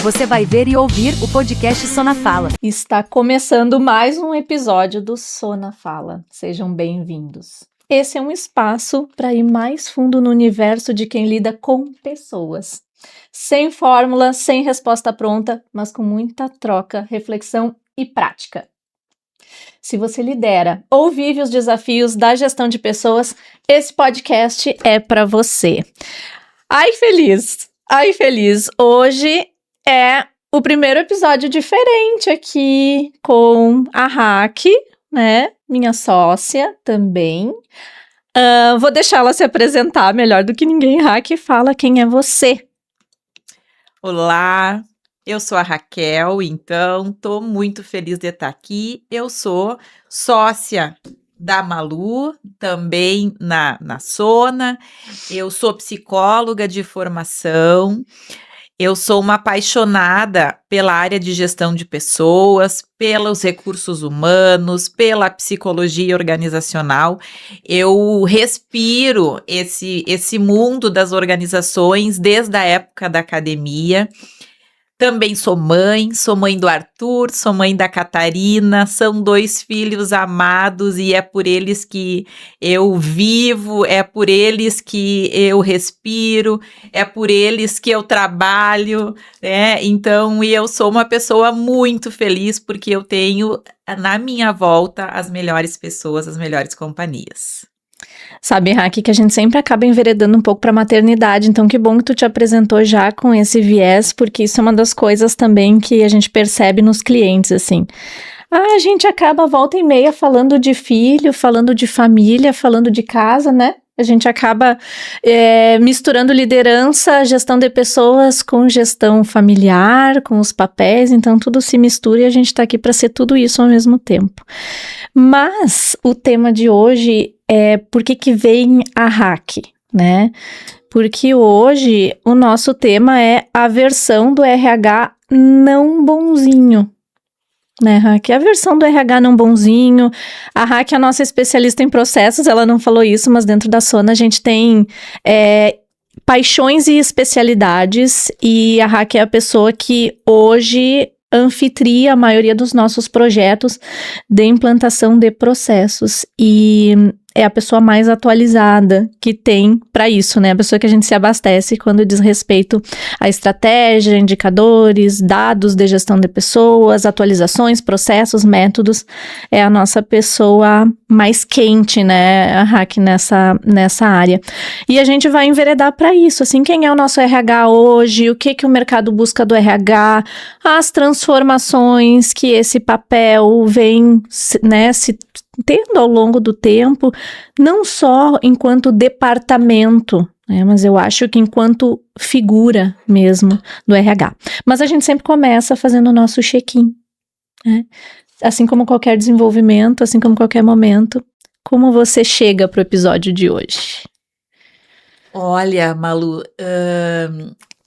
você vai ver e ouvir o podcast Sô na Fala. Está começando mais um episódio do Sô na Fala. Sejam bem-vindos. Esse é um espaço para ir mais fundo no universo de quem lida com pessoas. Sem fórmula, sem resposta pronta, mas com muita troca, reflexão e prática. Se você lidera ou vive os desafios da gestão de pessoas, esse podcast é para você. Ai, feliz! Hoje é o primeiro episódio diferente aqui com a Raque, né? Minha sócia também. Vou deixar ela se apresentar melhor do que ninguém. Raque, fala quem é você. Olá, eu sou a Raquel, então tô muito feliz de estar aqui. Eu sou sócia da Malu, também na Sona. Eu sou psicóloga de formação. Eu sou uma apaixonada pela área de gestão de pessoas, pelos recursos humanos, pela psicologia organizacional. Eu respiro esse mundo das organizações desde a época da academia. Também sou mãe do Arthur, sou mãe da Catarina, são 2 filhos amados e é por eles que eu vivo, é por eles que eu respiro, é por eles que eu trabalho, né? Então, eu sou uma pessoa muito feliz porque eu tenho na minha volta as melhores pessoas, as melhores companhias. Sabe, Raque, que a gente sempre acaba enveredando um pouco para a maternidade, então que bom que tu te apresentou já com esse viés, porque isso é uma das coisas também que a gente percebe nos clientes, assim. A gente acaba volta e meia falando de filho, falando de família, falando de casa, né? A gente acaba misturando liderança, gestão de pessoas com gestão familiar, com os papéis, então tudo se mistura e a gente está aqui para ser tudo isso ao mesmo tempo. Mas o tema de hoje é por que vem a Raque, né? Porque hoje o nosso tema é a versão do RH não bonzinho. Né, Raque? A versão do RH não bonzinho. A Raque é a nossa especialista em processos, ela não falou isso, mas dentro da Sona a gente tem paixões e especialidades, e a Raque é a pessoa que hoje anfitria a maioria dos nossos projetos de implantação de processos, e é a pessoa mais atualizada que tem para isso, né? A pessoa que a gente se abastece quando diz respeito à estratégia, indicadores, dados de gestão de pessoas, atualizações, processos, métodos. É a nossa pessoa mais quente, né, a Raque, nessa área. E a gente vai enveredar para isso, assim, quem é o nosso RH hoje, o que o mercado busca do RH, as transformações que esse papel vem, né, se tendo ao longo do tempo, não só enquanto departamento, né, mas eu acho que enquanto figura mesmo do RH. Mas a gente sempre começa fazendo o nosso check-in, né? Assim como qualquer desenvolvimento, assim como qualquer momento, como você chega para o episódio de hoje? Olha, Malu,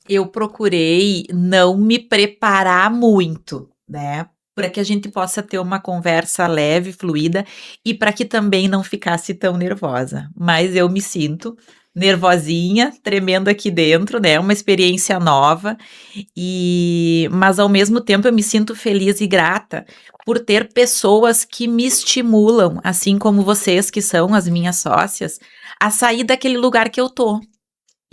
eu procurei não me preparar muito, né? Para que a gente possa ter uma conversa leve, fluida, e para que também não ficasse tão nervosa. Mas eu me sinto nervosinha, tremendo aqui dentro, né? Uma experiência nova, mas ao mesmo tempo eu me sinto feliz e grata por ter pessoas que me estimulam, assim como vocês que são as minhas sócias, a sair daquele lugar que eu tô.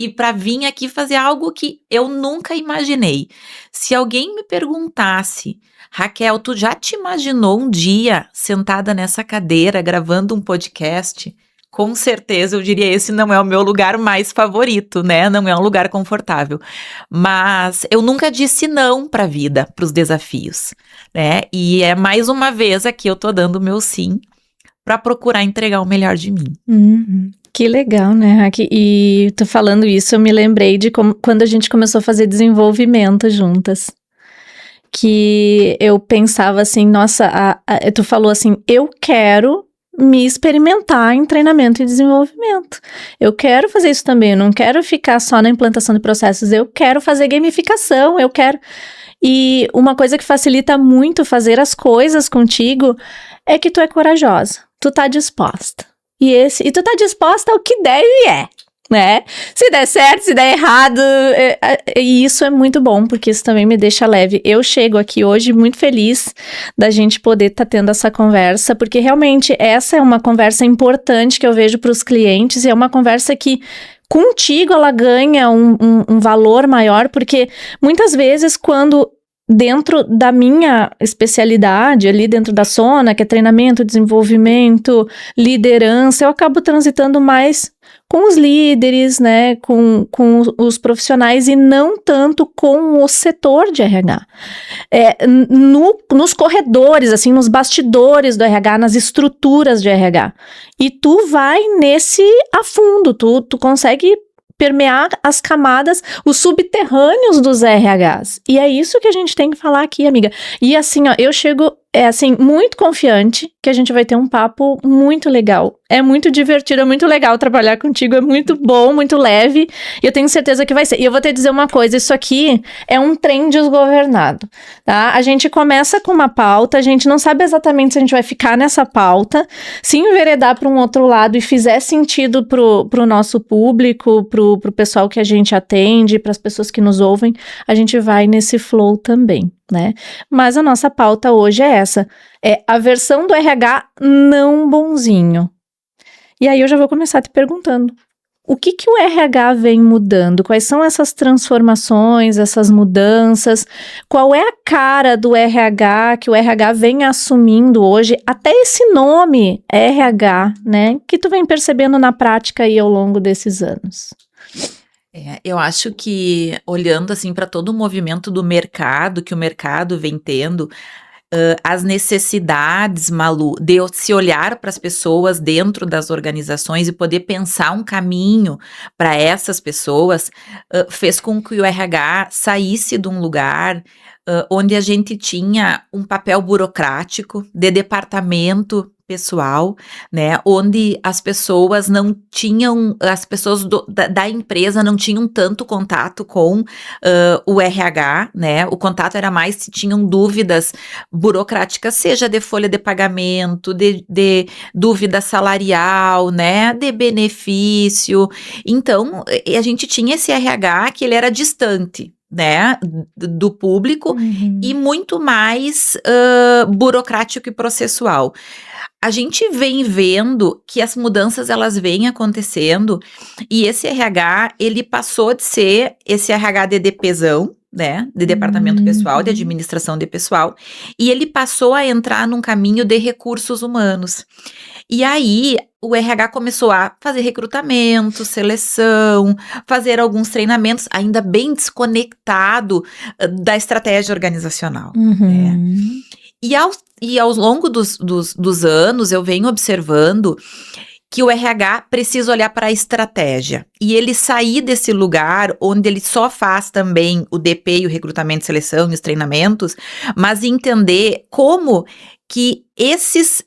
E para vir aqui fazer algo que eu nunca imaginei. Se alguém me perguntasse, Raquel, tu já te imaginou um dia sentada nessa cadeira gravando um podcast? Com certeza eu diria, esse não é o meu lugar mais favorito, né? Não é um lugar confortável. Mas eu nunca disse não para a vida, para os desafios, né? E é mais uma vez aqui eu tô dando o meu sim para procurar entregar o melhor de mim. Uhum. Que legal, né, Raque? E tu falando isso, eu me lembrei de quando a gente começou a fazer desenvolvimento juntas. Que eu pensava assim, nossa, tu falou assim, eu quero me experimentar em treinamento e desenvolvimento. Eu quero fazer isso também, eu não quero ficar só na implantação de processos, eu quero fazer gamificação, eu quero... E uma coisa que facilita muito fazer as coisas contigo é que tu é corajosa, tu tá disposta. E tu tá disposta ao que der e é. né? Se der certo, se der errado, e isso é muito bom, porque isso também me deixa leve. Eu chego aqui hoje muito feliz da gente poder estar tendo essa conversa, porque realmente essa é uma conversa importante que eu vejo para os clientes, e é uma conversa que contigo ela ganha um valor maior, porque muitas vezes quando dentro da minha especialidade, ali dentro da Sona, que é treinamento, desenvolvimento, liderança, eu acabo transitando mais com os líderes, né, com os profissionais e não tanto com o setor de RH. Nos corredores, assim, nos bastidores do RH, nas estruturas de RH. E tu vai nesse a fundo, tu consegue permear as camadas, os subterrâneos dos RHs. E é isso que a gente tem que falar aqui, amiga. E assim, ó, eu chego, muito confiante que a gente vai ter um papo muito legal. É muito divertido, é muito legal trabalhar contigo, é muito bom, muito leve, e eu tenho certeza que vai ser. E eu vou te dizer uma coisa, isso aqui é um trem desgovernado, tá? A gente começa com uma pauta, a gente não sabe exatamente se a gente vai ficar nessa pauta, se enveredar para um outro lado e fizer sentido pro nosso público, pro pessoal que a gente atende, para as pessoas que nos ouvem, a gente vai nesse flow também, né? Mas a nossa pauta hoje é essa, é a versão do RH não bonzinho. E aí eu já vou começar te perguntando, o que o RH vem mudando? Quais são essas transformações, essas mudanças? Qual é a cara do RH que o RH vem assumindo hoje? Até esse nome, RH, né? Que tu vem percebendo na prática aí ao longo desses anos. Eu acho que, olhando assim para todo o movimento do mercado, que o mercado vem tendo, as necessidades, Malu, de se olhar para as pessoas dentro das organizações e poder pensar um caminho para essas pessoas, fez com que o RH saísse de um lugar onde a gente tinha um papel burocrático de departamento pessoal, né, onde as pessoas não tinham, as pessoas da empresa não tinham tanto contato com o RH, né, o contato era mais se tinham dúvidas burocráticas, seja de folha de pagamento, de dúvida salarial, né, de benefício. Então, a gente tinha esse RH que ele era distante, né, do público, e muito mais burocrático e processual. A gente vem vendo que as mudanças elas vêm acontecendo, e esse RH, ele passou de ser esse RH de DPzão, né, de departamento pessoal, de administração de pessoal, e ele passou a entrar num caminho de recursos humanos. E aí, o RH começou a fazer recrutamento, seleção, fazer alguns treinamentos, ainda bem desconectado da estratégia organizacional, né? E ao longo dos anos, eu venho observando que o RH precisa olhar para a estratégia e ele sair desse lugar onde ele só faz também o DP e o recrutamento, seleção e os treinamentos, mas entender como que esses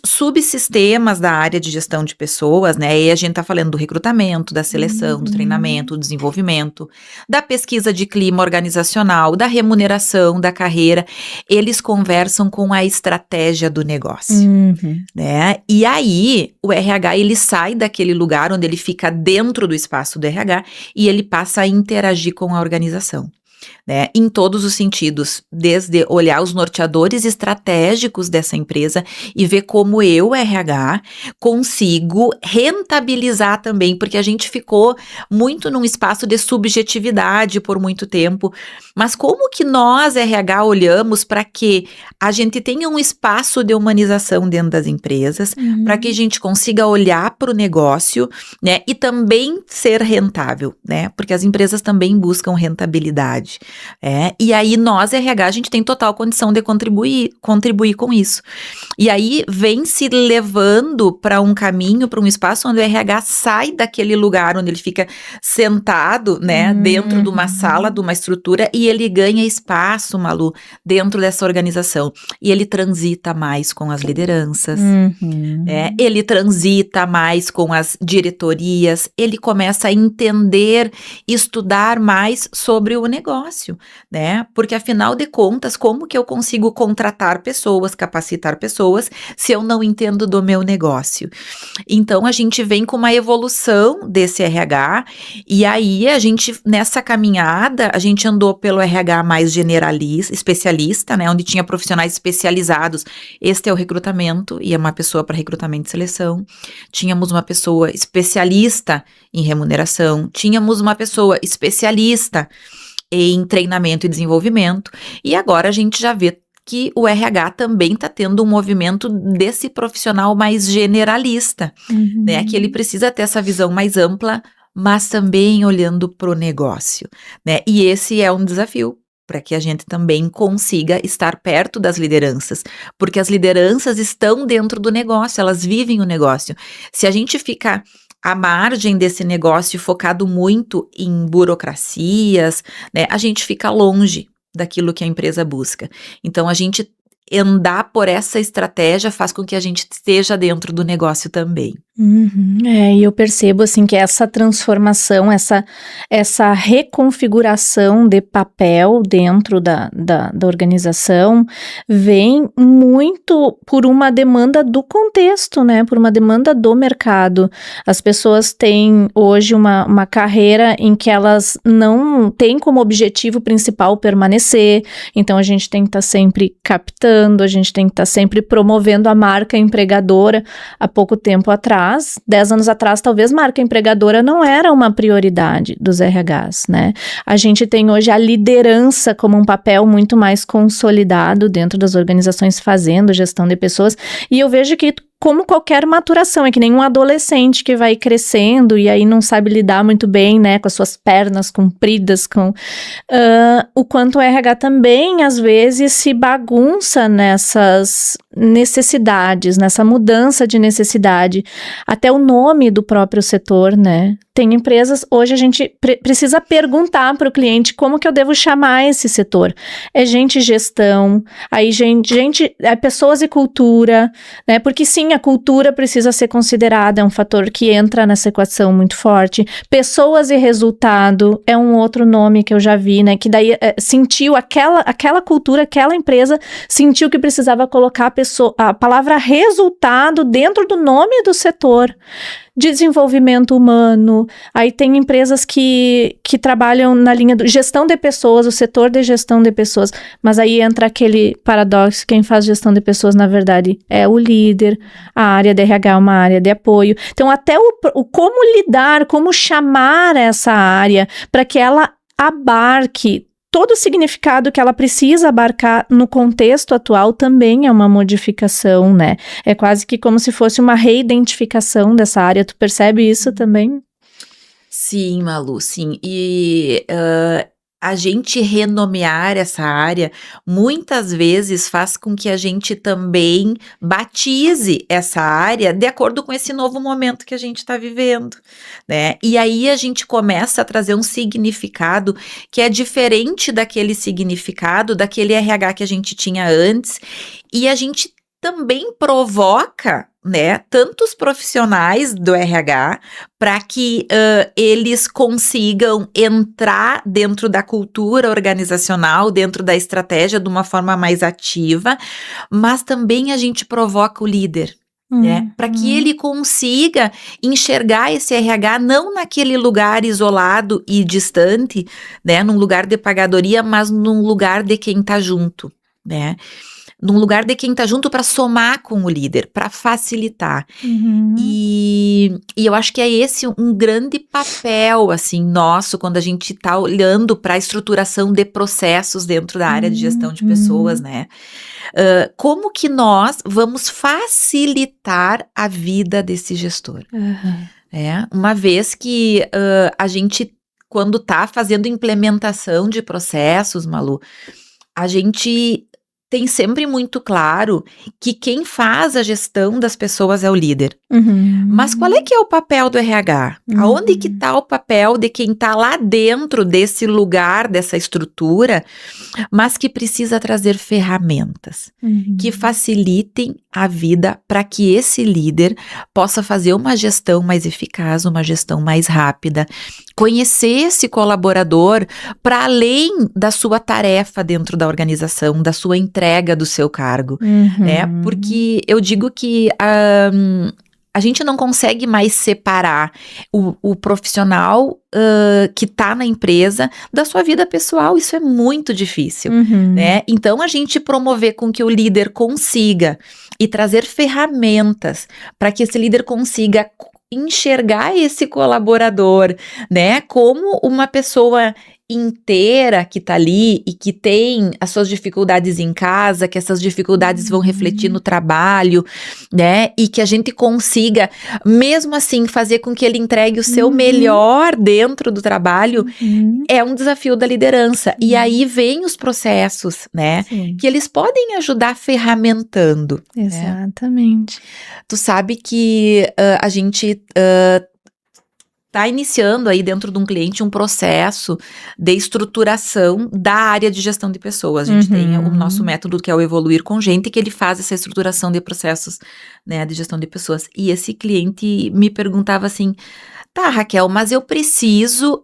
subsistemas da área de gestão de pessoas, né, e a gente tá falando do recrutamento, da seleção, do treinamento, do desenvolvimento, da pesquisa de clima organizacional, da remuneração, da carreira, eles conversam com a estratégia do negócio, né, e aí o RH, ele sai daquele lugar onde ele fica dentro do espaço do RH e ele passa a interagir com a organização, né, em todos os sentidos, desde olhar os norteadores estratégicos dessa empresa e ver como eu, RH, consigo rentabilizar também, porque a gente ficou muito num espaço de subjetividade por muito tempo, mas como que nós, RH, olhamos para que a gente tenha um espaço de humanização dentro das empresas, para que a gente consiga olhar para o negócio, né, e também ser rentável, né, porque as empresas também buscam rentabilidade. E aí nós, RH, a gente tem total condição de contribuir com isso. E aí vem se levando para um caminho, para um espaço onde o RH sai daquele lugar onde ele fica sentado, né, dentro de uma sala, de uma estrutura, e ele ganha espaço, Malu, dentro dessa organização. E ele transita mais com as lideranças, ele transita mais com as diretorias, ele começa a entender, estudar mais sobre o negócio. negócio, né? Porque afinal de contas, como que eu consigo contratar pessoas, capacitar pessoas, se eu não entendo do meu negócio? Então a gente vem com uma evolução desse RH, e aí a gente, nessa caminhada, a gente andou pelo RH mais generalista, especialista, né? Onde tinha profissionais especializados. Este é o recrutamento, e é uma pessoa para recrutamento e seleção. Tínhamos uma pessoa especialista em remuneração, tínhamos uma pessoa especialista em treinamento e desenvolvimento, e agora a gente já vê que o RH também está tendo um movimento desse profissional mais generalista, né? Que ele precisa ter essa visão mais ampla, mas também olhando para o negócio, né? E esse é um desafio para que a gente também consiga estar perto das lideranças, porque as lideranças estão dentro do negócio, elas vivem o negócio. Se a gente fica à margem desse negócio focado muito em burocracias, né, a gente fica longe daquilo que a empresa busca. Então, a gente andar por essa estratégia faz com que a gente esteja dentro do negócio também. E eu percebo assim que essa transformação, essa reconfiguração de papel dentro da organização vem muito por uma demanda do contexto, né? Por uma demanda do mercado. As pessoas têm hoje uma carreira em que elas não têm como objetivo principal permanecer, então a gente tem que estar sempre captando, a gente tem que estar sempre promovendo a marca empregadora. Há pouco tempo atrás, 10 anos atrás, talvez marca empregadora não era uma prioridade dos RHs, né? A gente tem hoje a liderança como um papel muito mais consolidado dentro das organizações fazendo gestão de pessoas, e eu vejo que como qualquer maturação, é que nem um adolescente que vai crescendo e aí não sabe lidar muito bem, né, com as suas pernas compridas, o quanto o RH também, às vezes, se bagunça nessas necessidades, nessa mudança de necessidade, até o nome do próprio setor, né, tem empresas, hoje a gente precisa perguntar para o cliente como que eu devo chamar esse setor, é gente e gestão, aí pessoas e cultura, né, porque sim, a cultura precisa ser considerada, é um fator que entra nessa equação muito forte. Pessoas e resultado é um outro nome que eu já vi, né? Que daí sentiu aquela cultura, aquela empresa sentiu que precisava colocar a palavra resultado dentro do nome do setor. Desenvolvimento humano, aí tem empresas que trabalham na linha de gestão de pessoas, o setor de gestão de pessoas, mas aí entra aquele paradoxo, quem faz gestão de pessoas, na verdade, é o líder, a área de RH é uma área de apoio, então até o como lidar, como chamar essa área, para que ela abarque todo o significado que ela precisa abarcar no contexto atual também é uma modificação, né? É quase que como se fosse uma reidentificação dessa área. Tu percebe isso também? Sim, Malu, sim. E a gente renomear essa área muitas vezes faz com que a gente também batize essa área de acordo com esse novo momento que a gente está vivendo, né? E aí a gente começa a trazer um significado que é diferente daquele significado, daquele RH que a gente tinha antes, e a gente também provoca, né, tantos profissionais do RH para que eles consigam entrar dentro da cultura organizacional, dentro da estratégia de uma forma mais ativa, mas também a gente provoca o líder, né, para que ele consiga enxergar esse RH não naquele lugar isolado e distante, né, num lugar de pagadoria, mas num lugar de quem está junto, né, num lugar de quem tá junto para somar com o líder, para facilitar. E eu acho que é esse um grande papel, assim, nosso, quando a gente tá olhando para a estruturação de processos dentro da área de gestão de pessoas, né? Como que nós vamos facilitar a vida desse gestor? Uma vez que a gente, quando tá fazendo implementação de processos, Malu, a gente tem sempre muito claro que quem faz a gestão das pessoas é o líder. Mas qual é que é o papel do RH? Aonde que está o papel de quem está lá dentro desse lugar, dessa estrutura, mas que precisa trazer ferramentas que facilitem a vida para que esse líder possa fazer uma gestão mais eficaz, uma gestão mais rápida, conhecer esse colaborador para além da sua tarefa dentro da organização, da sua entrega do seu cargo, né? Porque eu digo que a gente não consegue mais separar o profissional que está na empresa da sua vida pessoal. Isso é muito difícil, né? Então, a gente promover com que o líder consiga e trazer ferramentas para que esse líder consiga enxergar esse colaborador, né, como uma pessoa inteira que tá ali e que tem as suas dificuldades em casa, que essas dificuldades vão refletir no trabalho, né, e que a gente consiga, mesmo assim, fazer com que ele entregue o seu melhor dentro do trabalho, é um desafio da liderança. E aí vem os processos, né, que eles podem ajudar ferramentando. Exatamente. Né? Tu sabe que a gente está iniciando aí dentro de um cliente um processo de estruturação da área de gestão de pessoas. A gente tem o nosso método que é o Evoluir com Gente, que ele faz essa estruturação de processos, né, de gestão de pessoas. E esse cliente me perguntava assim, tá, Raquel, mas eu preciso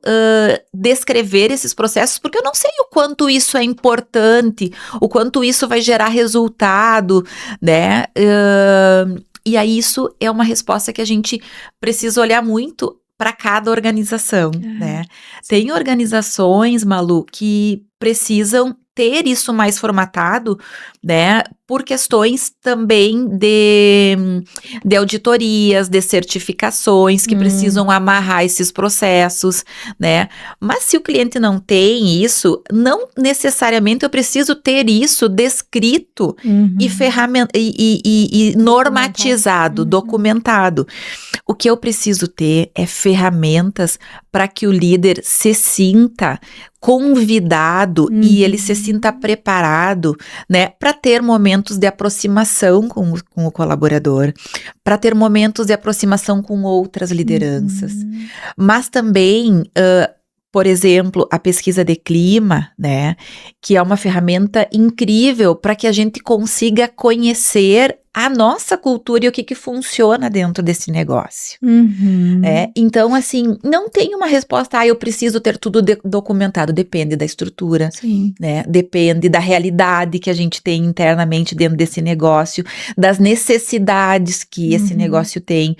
descrever esses processos porque eu não sei o quanto isso é importante, o quanto isso vai gerar resultado, né? E aí isso é uma resposta que a gente precisa olhar muito para cada organização, né? Tem organizações, Malu, que precisam ter isso mais formatado, né, por questões também de auditorias, de certificações que precisam amarrar esses processos, né, mas se o cliente não tem isso, não necessariamente eu preciso ter isso descrito e normatizado, documentado. O que eu preciso ter é ferramentas para que o líder se sinta convidado e ele se sinta preparado, né, para ter momentos de aproximação com o colaborador, para ter momentos de aproximação com outras lideranças, mas também, por exemplo, a pesquisa de clima, né, que é uma ferramenta incrível para que a gente consiga conhecer a nossa cultura e o que funciona dentro desse negócio. Então, assim, não tem uma resposta, eu preciso ter tudo documentado. Depende da estrutura, né? Depende da realidade que a gente tem internamente dentro desse negócio, das necessidades que esse negócio tem.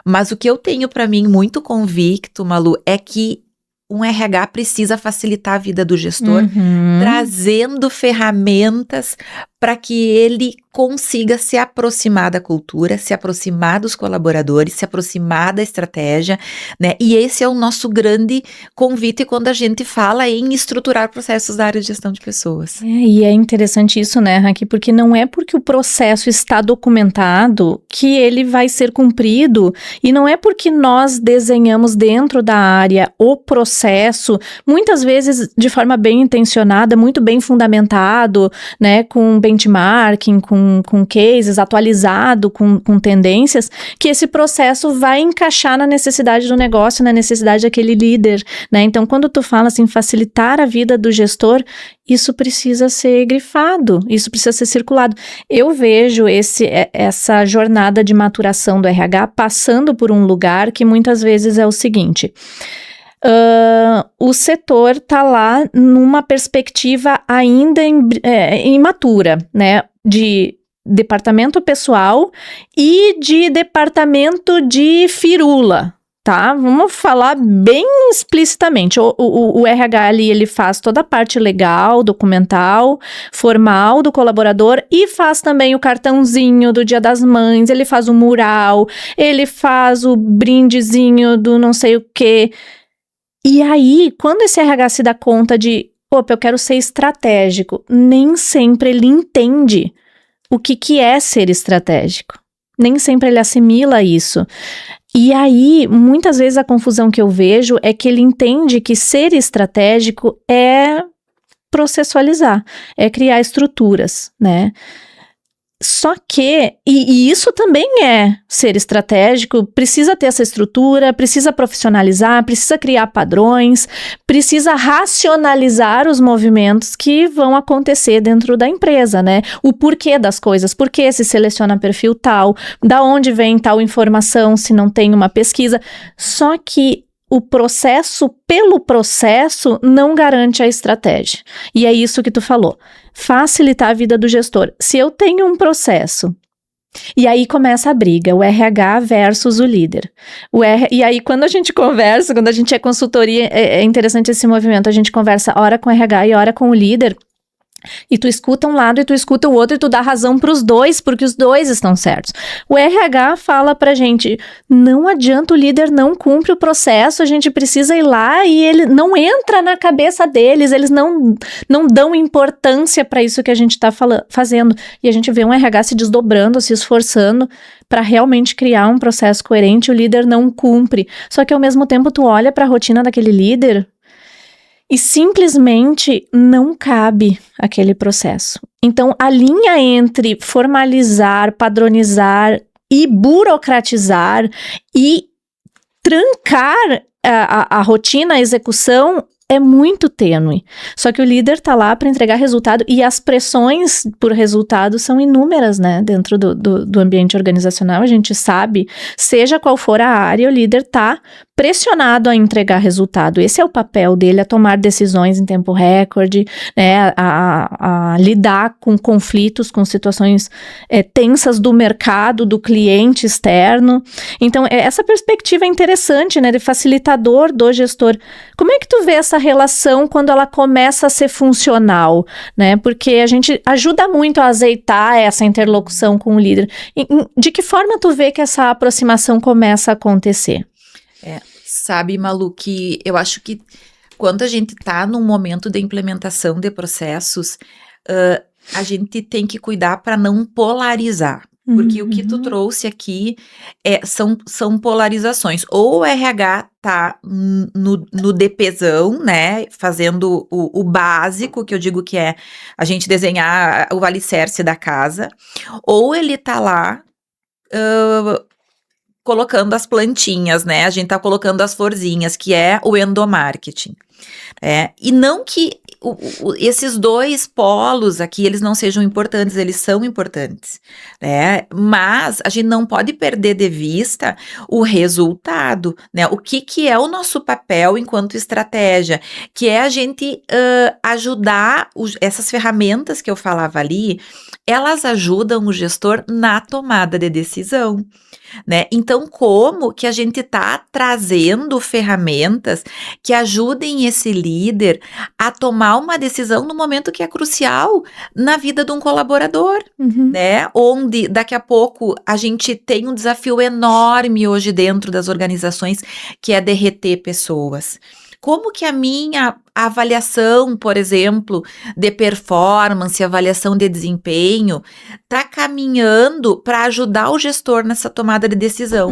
Mas o que eu tenho para mim muito convicto, Malu, é que um RH precisa facilitar a vida do gestor, trazendo ferramentas para que ele consiga se aproximar da cultura, se aproximar dos colaboradores, se aproximar da estratégia, né? E esse é o nosso grande convite quando a gente fala em estruturar processos da área de gestão de pessoas. E é interessante isso, né, Raquel? Porque não é porque o processo está documentado que ele vai ser cumprido, e não é porque nós desenhamos dentro da área o processo, muitas vezes de forma bem intencionada, muito bem fundamentado, né, com benchmarking, com cases, atualizado, com tendências, que esse processo vai encaixar na necessidade do negócio, na necessidade daquele líder, né? Então, quando tu fala assim, facilitar a vida do gestor, isso precisa ser grifado, isso precisa ser circulado. Eu vejo essa jornada de maturação do RH passando por um lugar que muitas vezes é o seguinte: o setor está lá numa perspectiva ainda imatura, né, de departamento pessoal e de departamento de firula, tá? Vamos falar bem explicitamente. O RH ali, ele faz toda a parte legal, documental, formal do colaborador e faz também o cartãozinho do Dia das Mães, ele faz o mural, ele faz o brindezinho do não sei o quê. E aí, quando esse RH se dá conta de, opa, eu quero ser estratégico, nem sempre ele entende o que é ser estratégico. Nem sempre ele assimila isso. E aí, muitas vezes a confusão que eu vejo é que ele entende que ser estratégico é processualizar, é criar estruturas, né? Só que, e isso também é ser estratégico, precisa ter essa estrutura, precisa profissionalizar, precisa criar padrões, precisa racionalizar os movimentos que vão acontecer dentro da empresa, né? O porquê das coisas, por que se seleciona perfil tal, da onde vem tal informação se não tem uma pesquisa. Só que o processo pelo processo não garante a estratégia. E é isso que tu falou. Facilitar a vida do gestor. Se eu tenho um processo, e aí começa a briga, o RH versus o líder. E aí quando a gente conversa, quando a gente é consultoria, é interessante esse movimento, a gente conversa hora com o RH e hora com o líder, e tu escuta um lado e tu escuta o outro e tu dá razão pros dois, porque os dois estão certos. O RH fala pra gente, não adianta, o líder não cumpre o processo, a gente precisa ir lá e ele não entra na cabeça deles, eles não dão importância pra isso que a gente tá fazendo. E a gente vê um RH se desdobrando, se esforçando para realmente criar um processo coerente, o líder não cumpre. Só que ao mesmo tempo tu olha pra rotina daquele líder e simplesmente não cabe aquele processo. Então, a linha entre formalizar, padronizar e burocratizar e trancar a rotina, a execução, é muito tênue. Só que o líder tá lá para entregar resultado e as pressões por resultado são inúmeras, né? Dentro do ambiente organizacional, a gente sabe, seja qual for a área, o líder tá pressionado a entregar resultado. Esse é o papel dele, a tomar decisões em tempo recorde, né, a lidar com conflitos, com situações tensas do mercado, do cliente externo. Então, essa perspectiva é interessante, né, de facilitador do gestor. Como é que tu vê essa relação quando ela começa a ser funcional, né? Porque a gente ajuda muito a azeitar essa interlocução com o líder. De que forma tu vê que essa aproximação começa a acontecer? Sabe, Malu, que eu acho que quando a gente está num momento de implementação de processos, a gente tem que cuidar para não polarizar. Porque o que tu trouxe aqui são polarizações. Ou o RH tá no DPzão, né, fazendo o básico, que eu digo que é a gente desenhar o alicerce da casa, ou ele tá lá colocando as plantinhas, né? A gente tá colocando as florzinhas, que é o endomarketing. E não que esses dois polos aqui, eles não sejam importantes, eles são importantes, né? Mas a gente não pode perder de vista o resultado, né? O que é o nosso papel enquanto estratégia, que é a gente ajudar essas ferramentas que eu falava ali, elas ajudam o gestor na tomada de decisão, né? Então, como que a gente tá trazendo ferramentas que ajudem esse líder a tomar uma decisão no momento que é crucial na vida de um colaborador, né? Onde daqui a pouco a gente tem um desafio enorme hoje dentro das organizações, que é derreter pessoas. Como que a minha avaliação, por exemplo, de performance, avaliação de desempenho, está caminhando para ajudar o gestor nessa tomada de decisão?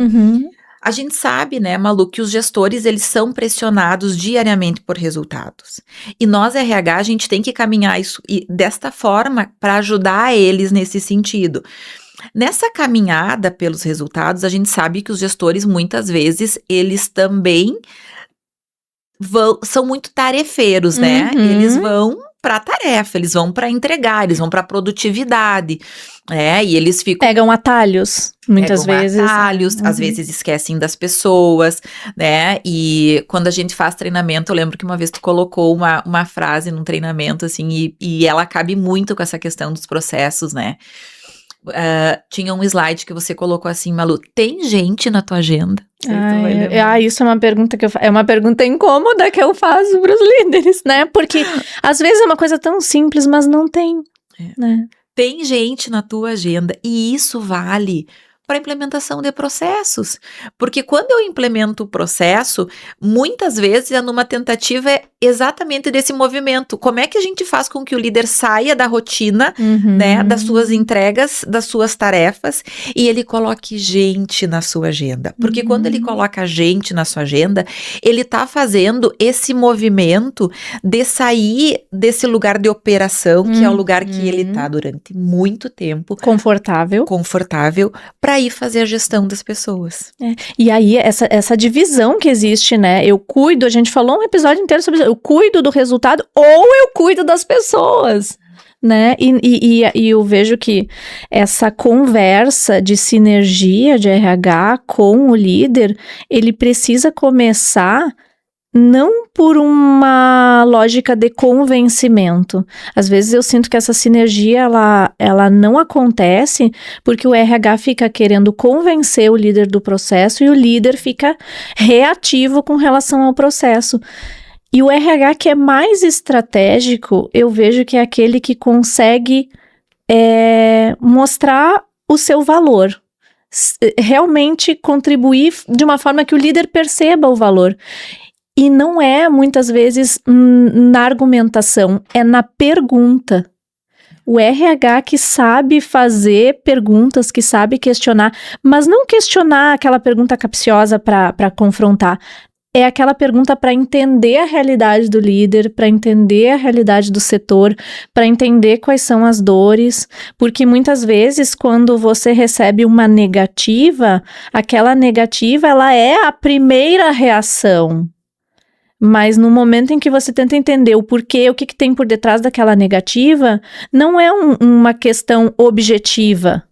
A gente sabe, né, Malu, que os gestores, eles são pressionados diariamente por resultados. E nós, RH, a gente tem que caminhar isso desta forma para ajudar eles nesse sentido. Nessa caminhada pelos resultados, a gente sabe que os gestores, muitas vezes, eles também são muito tarefeiros, né? Eles vão para a tarefa, eles vão para entregar, eles vão para a produtividade, e eles ficam... Pegam atalhos, muitas vezes. Às vezes esquecem das pessoas, né? E quando a gente faz treinamento, eu lembro que uma vez tu colocou uma frase num treinamento, assim, e ela cabe muito com essa questão dos processos, né? Tinha um slide que você colocou assim, Malu, tem gente na tua agenda? Isso é uma pergunta é uma pergunta incômoda que eu faço para os líderes, né? Porque às vezes é uma coisa tão simples, mas não tem, né? Tem gente na tua agenda, e isso vale para a implementação de processos. Porque quando eu implemento o processo, muitas vezes é numa tentativa exatamente desse movimento. Como é que a gente faz com que o líder saia da rotina, né, das suas entregas, das suas tarefas, e ele coloque gente na sua agenda? Porque quando ele coloca gente na sua agenda, ele está fazendo esse movimento de sair desse lugar de operação, que é o lugar que ele está durante muito tempo. Confortável, para ir fazer a gestão das pessoas. E aí, essa divisão que existe, né? Eu cuido, a gente falou um episódio inteiro sobre isso, eu cuido do resultado ou eu cuido das pessoas, né? E eu vejo que essa conversa de sinergia de RH com o líder, ele precisa começar não por uma lógica de convencimento. Às vezes eu sinto que essa sinergia, ela não acontece porque o RH fica querendo convencer o líder do processo e o líder fica reativo com relação ao processo. E o RH que é mais estratégico, eu vejo que é aquele que consegue mostrar o seu valor. Realmente contribuir de uma forma que o líder perceba o valor. E não é, muitas vezes, na argumentação, é na pergunta. O RH que sabe fazer perguntas, que sabe questionar, mas não questionar aquela pergunta capciosa para confrontar. É aquela pergunta para entender a realidade do líder, para entender a realidade do setor, para entender quais são as dores, porque muitas vezes quando você recebe uma negativa, aquela negativa ela é a primeira reação. Mas no momento em que você tenta entender o porquê, o que tem por detrás daquela negativa, não é uma questão objetiva.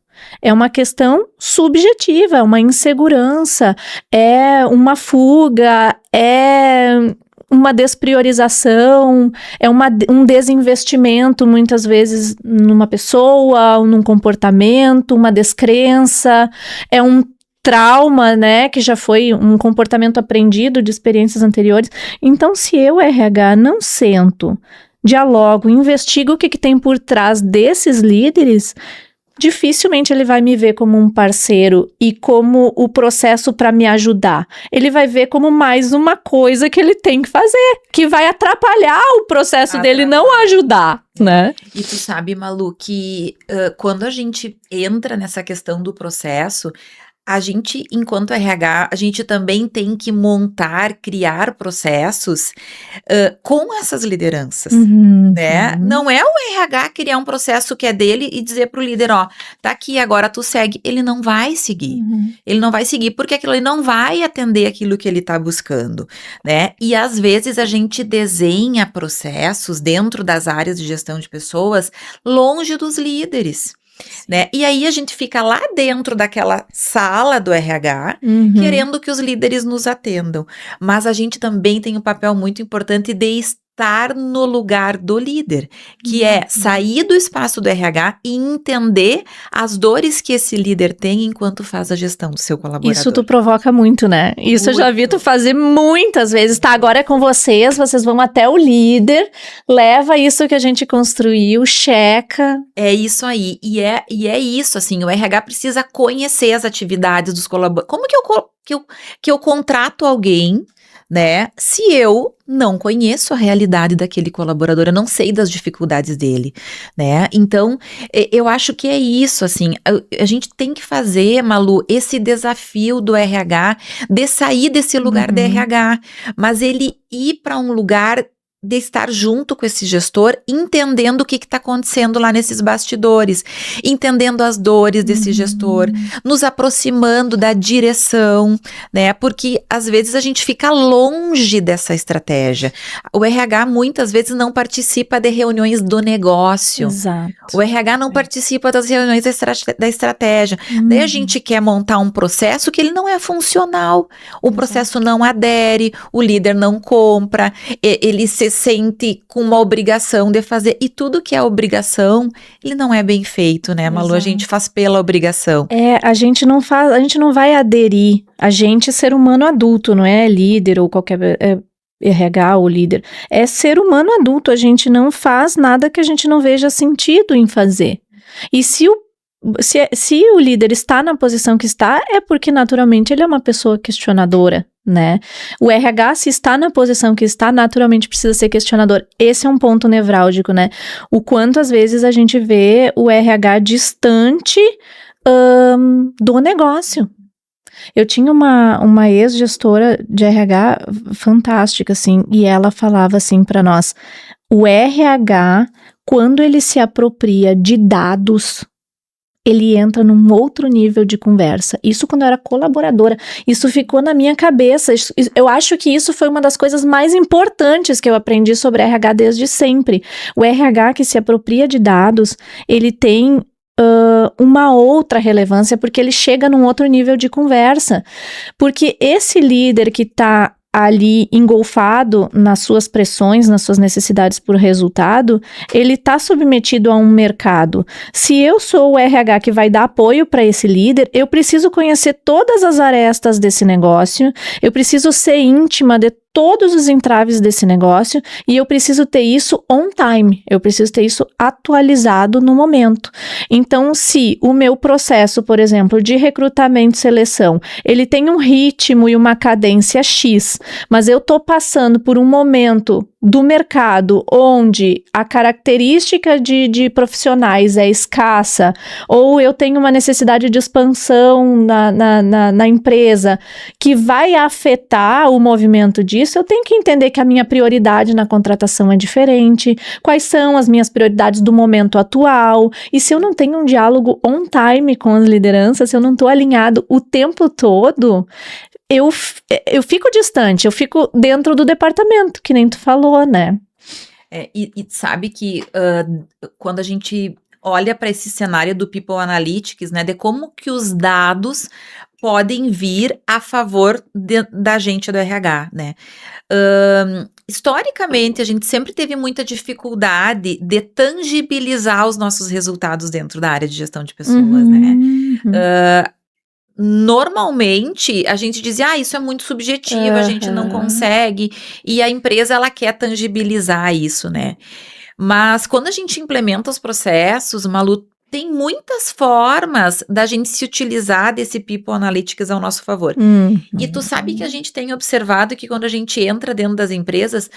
É uma questão subjetiva, é uma insegurança, é uma fuga, é uma despriorização, é um desinvestimento, muitas vezes, numa pessoa, ou num comportamento, uma descrença, é um trauma, né, que já foi um comportamento aprendido de experiências anteriores. Então, se eu, RH, não sento, dialogo, investigo o que tem por trás desses líderes, dificilmente ele vai me ver como um parceiro e como o processo para me ajudar. Ele vai ver como mais uma coisa que ele tem que fazer, que vai atrapalhar o processo dele, não ajudar, né? E tu sabe, Malu, que quando a gente entra nessa questão do processo, a gente, enquanto RH, a gente também tem que criar processos com essas lideranças, né? Não é o RH criar um processo que é dele e dizer pro líder, ó, tá aqui, agora tu segue. Ele não vai seguir. Ele não vai seguir porque aquilo ele não vai atender aquilo que ele tá buscando, né? E às vezes a gente desenha processos dentro das áreas de gestão de pessoas longe dos líderes. Né? E aí a gente fica lá dentro daquela sala do RH, querendo que os líderes nos atendam. Mas a gente também tem um papel muito importante de estar no lugar do líder, que é sair do espaço do RH e entender as dores que esse líder tem enquanto faz a gestão do seu colaborador. Isso tu provoca muito, né? Isso muito. Eu já vi tu fazer muitas vezes. Tá, agora é com vocês vão até o líder, leva isso que a gente construiu, checa. É isso aí. E é isso, assim, o RH precisa conhecer as atividades dos colaboradores. Como que eu contrato alguém, né, se eu não conheço a realidade daquele colaborador, eu não sei das dificuldades dele, né, então eu acho que é isso, assim, a gente tem que fazer, Malu, esse desafio do RH, de sair desse lugar de RH, mas ele ir para um lugar de estar junto com esse gestor, entendendo o que está acontecendo lá nesses bastidores, entendendo as dores desse gestor, nos aproximando da direção, né? Porque às vezes a gente fica longe dessa estratégia. O RH muitas vezes não participa de reuniões do negócio. Exato. O RH não participa das reuniões da estratégia. Daí a gente quer montar um processo que ele não é funcional. O processo não adere, o líder não compra, ele se sente com uma obrigação de fazer, e tudo que é obrigação, ele não é bem feito, né, Malu? Exato. A gente faz pela obrigação. A gente não vai aderir, a gente ser humano adulto, não é líder ou qualquer RH ou líder, é ser humano adulto, a gente não faz nada que a gente não veja sentido em fazer. E se se o líder está na posição que está, é porque naturalmente ele é uma pessoa questionadora, né? O RH, se está na posição que está, naturalmente precisa ser questionador. Esse é um ponto nevrálgico, né? O quanto às vezes a gente vê o RH distante do negócio. Eu tinha uma ex-gestora de RH fantástica, assim, e ela falava assim para nós, o RH, quando ele se apropria de dados, ele entra num outro nível de conversa. Isso quando eu era colaboradora, isso ficou na minha cabeça. Eu acho que isso foi uma das coisas mais importantes que eu aprendi sobre RH desde sempre. O RH que se apropria de dados, ele tem uma outra relevância, porque ele chega num outro nível de conversa. Porque esse líder que está ali engolfado nas suas pressões, nas suas necessidades por resultado, ele está submetido a um mercado. Se eu sou o RH que vai dar apoio para esse líder, eu preciso conhecer todas as arestas desse negócio, eu preciso ser íntima de todos os entraves desse negócio e eu preciso ter isso on time, eu preciso ter isso atualizado no momento. Então, se o meu processo, por exemplo, de recrutamento e seleção, ele tem um ritmo e uma cadência X, mas eu estou passando por um momento do mercado onde a característica de profissionais é escassa, ou eu tenho uma necessidade de expansão na empresa que vai afetar o movimento disso, eu tenho que entender que a minha prioridade na contratação é diferente, quais são as minhas prioridades do momento atual, e se eu não tenho um diálogo on time com as lideranças, se eu não estou alinhado o tempo todo, eu fico distante, eu fico dentro do departamento, que nem tu falou, né? E sabe que quando a gente olha para esse cenário do People Analytics, né, de como que os dados podem vir a favor da gente do RH, né? Historicamente, a gente sempre teve muita dificuldade de tangibilizar os nossos resultados dentro da área de gestão de pessoas, né? Normalmente, a gente dizia, isso é muito subjetivo, a gente não consegue, e a empresa, ela quer tangibilizar isso, né? Mas quando a gente implementa os processos, Malu, tem muitas formas da gente se utilizar desse People Analytics ao nosso favor. E tu sabe que a gente tem observado que quando a gente entra dentro das empresas,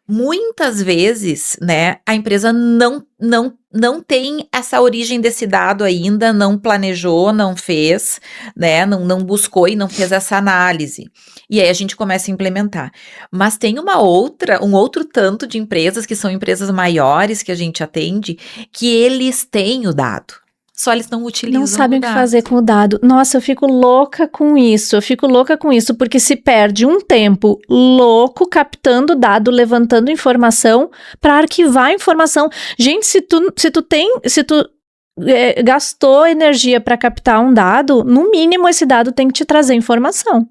muitas vezes, né, a empresa não tem essa origem desse dado ainda, não planejou, não fez, né, não buscou e não fez essa análise. E aí a gente começa a implementar. Mas tem um outro tanto de empresas, que são empresas maiores que a gente atende, que eles têm o dado. Só eles não utilizam. Não sabem o que fazer com o dado. Nossa, eu fico louca com isso. Porque se perde um tempo louco captando dado, levantando informação para arquivar informação. Gente, se tu gastou energia para captar um dado, no mínimo esse dado tem que te trazer informação.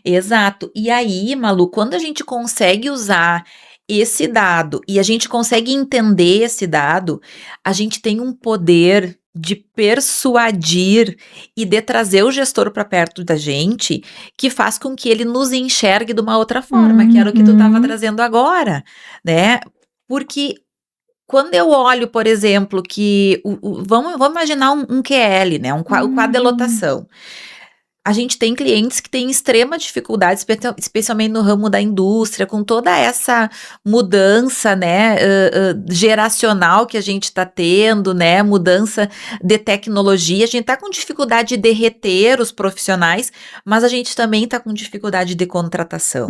Exato. E aí, Malu, quando a gente consegue usar esse dado e a gente consegue entender esse dado, a gente tem um poder de persuadir e de trazer o gestor para perto da gente, que faz com que ele nos enxergue de uma outra forma, que era o que tu estava trazendo agora, né? Porque quando eu olho, por exemplo, que vamos imaginar um QL, né? O quadro de lotação. A gente tem clientes que têm extrema dificuldade, especialmente no ramo da indústria, com toda essa mudança, né, geracional que a gente está tendo, né, mudança de tecnologia. A gente está com dificuldade de reter os profissionais, mas a gente também está com dificuldade de contratação,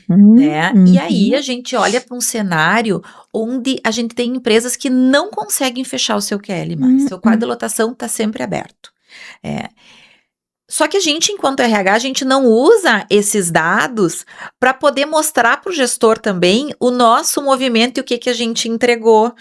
né? E aí a gente olha para um cenário onde a gente tem empresas que não conseguem fechar o seu QL mais. Seu quadro de lotação está sempre aberto. Só que a gente, enquanto RH, a gente não usa esses dados para poder mostrar para o gestor também o nosso movimento e o que a gente entregou,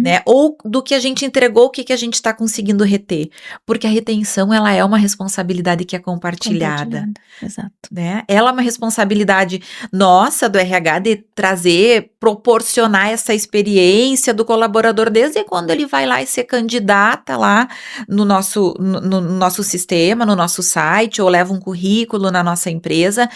né? Ou do que a gente entregou, o que a gente está conseguindo reter. Porque a retenção, ela é uma responsabilidade que é compartilhada. Exato. Né? Ela é uma responsabilidade nossa, do RH, de trazer, proporcionar essa experiência do colaborador desde quando ele vai lá e se candidata lá no nosso sistema, no nosso site, ou leva um currículo na nossa empresa.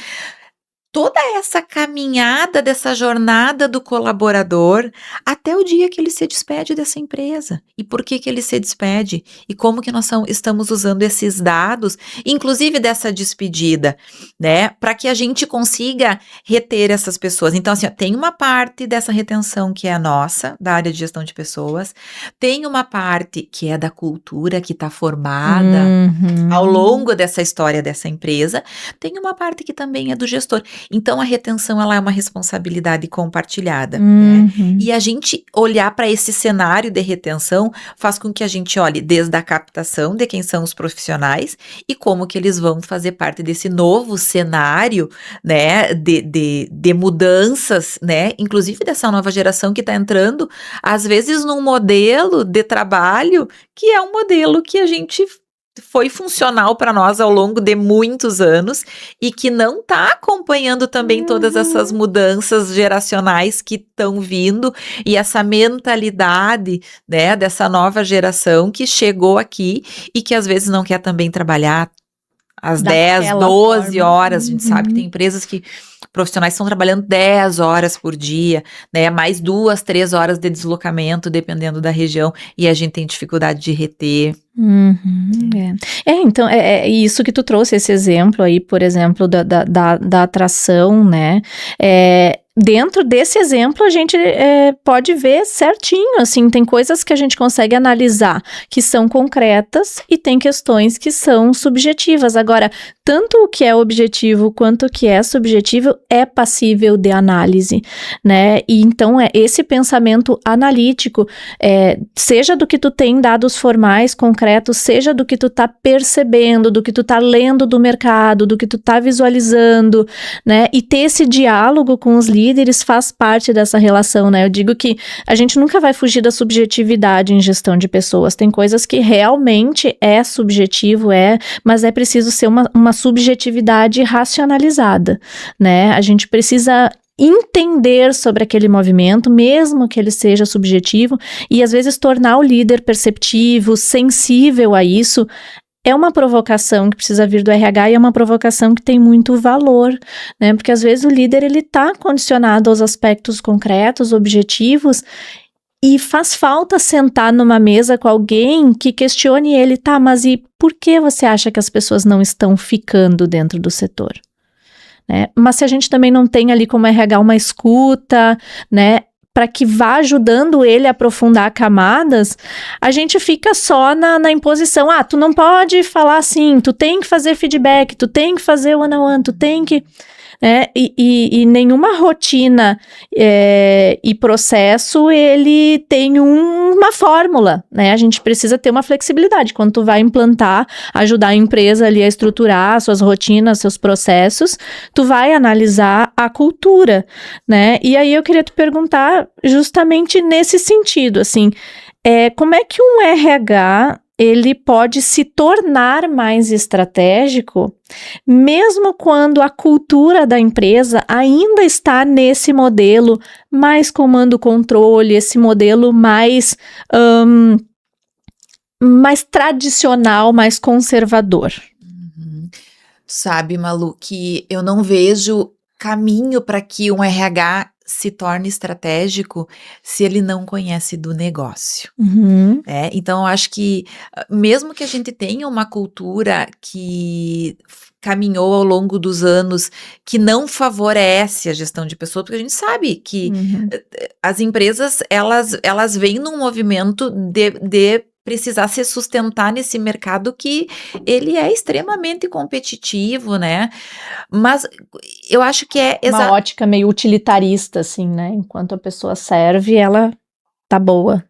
toda essa caminhada dessa jornada do colaborador até o dia que ele se despede dessa empresa. E por que ele se despede? E como que nós estamos usando esses dados, inclusive dessa despedida, né? Para que a gente consiga reter essas pessoas. Então, assim, ó, tem uma parte dessa retenção que é a nossa, da área de gestão de pessoas, tem uma parte que é da cultura que está formada ao longo dessa história dessa empresa, tem uma parte que também é do gestor. Então, a retenção, ela é uma responsabilidade compartilhada, né? E a gente olhar para esse cenário de retenção faz com que a gente olhe desde a captação de quem são os profissionais e como que eles vão fazer parte desse novo cenário, né, de mudanças, né, inclusive dessa nova geração que está entrando, às vezes num modelo de trabalho que é um modelo que a gente foi funcional para nós ao longo de muitos anos e que não está acompanhando também todas essas mudanças geracionais que estão vindo e essa mentalidade, né, dessa nova geração que chegou aqui e que às vezes não quer também trabalhar às 10, 12 horas. A gente sabe que tem empresas que profissionais estão trabalhando 10 horas por dia, né, mais 2, 3 horas de deslocamento, dependendo da região, e a gente tem dificuldade de reter. Então, é isso que tu trouxe, esse exemplo aí, por exemplo, da atração, né, dentro desse exemplo, a gente pode ver certinho, assim, tem coisas que a gente consegue analisar que são concretas e tem questões que são subjetivas. Agora, tanto o que é objetivo quanto o que é subjetivo é passível de análise, né? E então, esse pensamento analítico, seja do que tu tem dados formais, concretos, seja do que tu tá percebendo, do que tu tá lendo do mercado, do que tu tá visualizando, né? E ter esse diálogo com os líderes faz parte dessa relação, né? Eu digo que a gente nunca vai fugir da subjetividade em gestão de pessoas. Tem coisas que realmente é subjetivo, mas é preciso ser uma subjetividade racionalizada, né? A gente precisa entender sobre aquele movimento, mesmo que ele seja subjetivo, e às vezes tornar o líder perceptivo, sensível a isso. É uma provocação que precisa vir do RH e é uma provocação que tem muito valor, né? Porque às vezes o líder, ele tá condicionado aos aspectos concretos, objetivos, e faz falta sentar numa mesa com alguém que questione ele, tá, mas e por que você acha que as pessoas não estão ficando dentro do setor? Né? Mas se a gente também não tem ali como RH uma escuta, né, para que vá ajudando ele a aprofundar camadas, a gente fica só na imposição. Tu não pode falar assim, tu tem que fazer feedback, tu tem que fazer one-on-one, tu tem que... E nenhuma rotina e processo, ele tem uma fórmula, né? A gente precisa ter uma flexibilidade. Quando tu vai implantar, ajudar a empresa ali a estruturar suas rotinas, seus processos, tu vai analisar a cultura, né? E aí eu queria te perguntar justamente nesse sentido, assim, como é que um RH... ele pode se tornar mais estratégico, mesmo quando a cultura da empresa ainda está nesse modelo mais comando-controle, esse modelo mais tradicional, mais conservador. Sabe, Malu, que eu não vejo caminho para que um RH se torne estratégico se ele não conhece do negócio. Então, eu acho que mesmo que a gente tenha uma cultura que caminhou ao longo dos anos, que não favorece a gestão de pessoas, porque a gente sabe que as empresas, elas vêm num movimento de precisar se sustentar nesse mercado que ele é extremamente competitivo, né? Mas eu acho que uma ótica meio utilitarista, assim, né? Enquanto a pessoa serve, ela tá boa.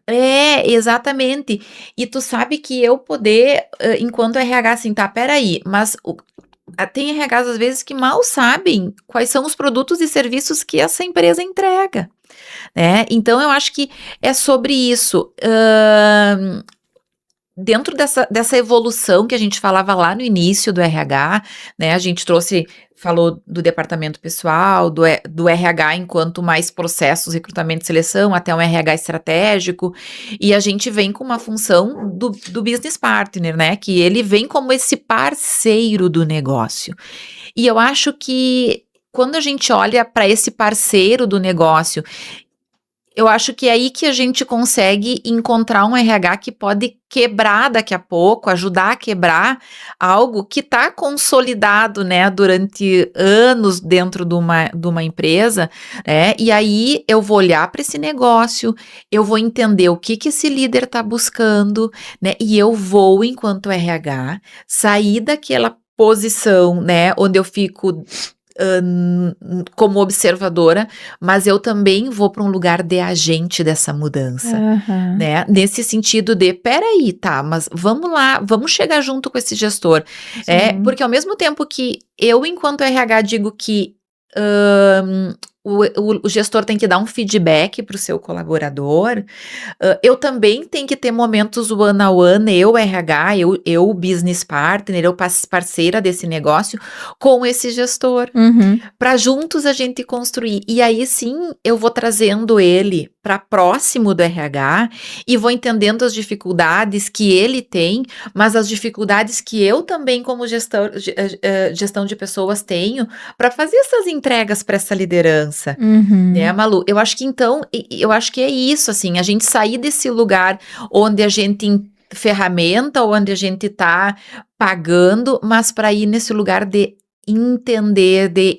Exatamente. E tu sabe que eu poder, enquanto RH, assim, tá, peraí, mas tem RHs às vezes que mal sabem quais são os produtos e serviços que essa empresa entrega, né? Então eu acho que é sobre isso. Dentro dessa evolução que a gente falava lá no início do RH, né, a gente falou do departamento pessoal, do RH enquanto mais processos, recrutamento e seleção, até um RH estratégico, e a gente vem com uma função do business partner, né, que ele vem como esse parceiro do negócio. E eu acho que quando a gente olha para esse parceiro do negócio, eu acho que é aí que a gente consegue encontrar um RH que pode quebrar daqui a pouco, ajudar a quebrar algo que está consolidado, né, durante anos dentro de uma empresa, né, e aí eu vou olhar para esse negócio, eu vou entender o que esse líder está buscando, né, e eu vou, enquanto RH, sair daquela posição, né, onde eu fico como observadora, mas eu também vou para um lugar de agente dessa mudança, Aham. né? Nesse sentido de, peraí, tá, mas vamos lá, vamos chegar junto com esse gestor. Sim. Porque ao mesmo tempo que eu, enquanto RH, digo que ahn, o gestor tem que dar um feedback para o seu colaborador, eu também tenho que ter momentos one-on-one, eu RH, eu business partner, eu parceira desse negócio, com esse gestor, Uhum. para juntos a gente construir. E aí sim, eu vou trazendo ele para próximo do RH e vou entendendo as dificuldades que ele tem, mas as dificuldades que eu também, como gestão de pessoas, tenho para fazer essas entregas para essa liderança. Né, Uhum. Malu? Eu acho que então, eu acho que é isso, assim, a gente sair desse lugar onde a gente tem ferramenta, onde a gente tá pagando, mas para ir nesse lugar de entender, de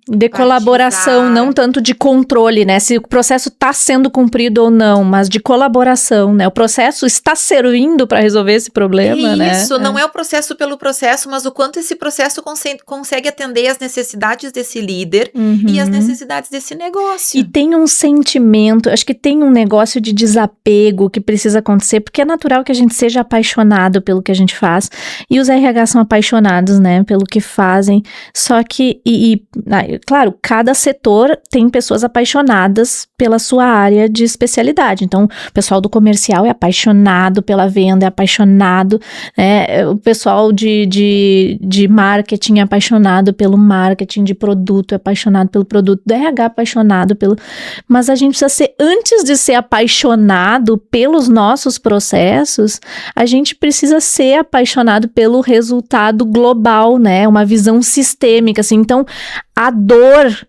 De colaboração, empatizar. não tanto de controle, né? Se o processo está sendo cumprido ou não, mas de colaboração, né? O processo está servindo para resolver esse problema, né? Isso, não é o processo pelo processo, mas o quanto esse processo consegue atender as necessidades desse líder e as Uhum. necessidades desse negócio. E tem um sentimento, acho que tem um negócio de desapego que precisa acontecer, porque é natural que a gente seja apaixonado pelo que a gente faz, e os RH são apaixonados, né, pelo que fazem, só que, claro, cada setor tem pessoas apaixonadas pela sua área de especialidade, então o pessoal do comercial é apaixonado pela venda, é apaixonado, né, o pessoal de marketing é apaixonado pelo marketing, de produto é apaixonado pelo produto, do RH apaixonado pelo... Mas a gente precisa ser, antes de ser apaixonado pelos nossos processos, a gente precisa ser apaixonado pelo resultado global, né? Uma visão sistêmica, assim. Então, a dor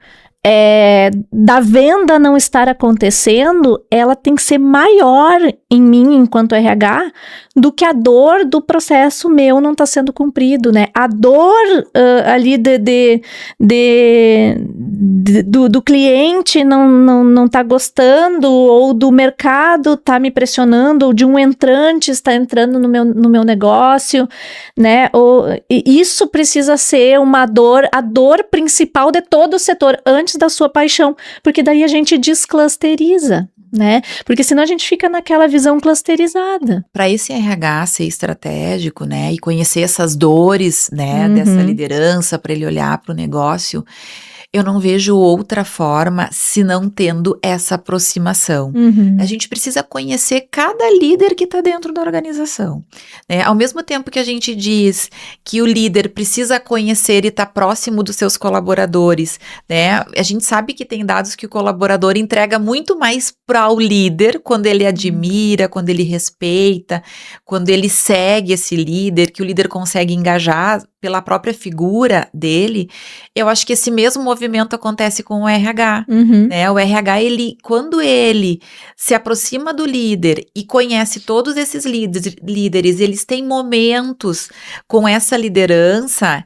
da venda não estar acontecendo, ela tem que ser maior em mim, enquanto RH, do que a dor do processo meu não estar sendo cumprido, né? A dor ali do cliente não tá gostando, ou do mercado tá me pressionando, ou de um entrante está entrando no meu negócio, né? Isso precisa ser uma dor, a dor principal de todo o setor, antes da sua paixão, porque daí a gente desclusteriza, né? Porque senão a gente fica naquela visão clusterizada. Para esse RH ser estratégico, né, e conhecer essas dores, né, Uhum. dessa liderança, para ele olhar para o negócio, eu não vejo outra forma se não tendo essa aproximação. Uhum. A gente precisa conhecer cada líder que está dentro da organização, né? Ao mesmo tempo que a gente diz que o líder precisa conhecer e estar próximo dos seus colaboradores, né? A gente sabe que tem dados que o colaborador entrega muito mais para o líder quando ele admira, quando ele respeita, quando ele segue esse líder, que o líder consegue engajar pela própria figura dele. Eu acho que esse mesmo movimento acontece com o RH, Uhum. né? O RH, quando ele se aproxima do líder e conhece todos esses líderes, eles têm momentos com essa liderança,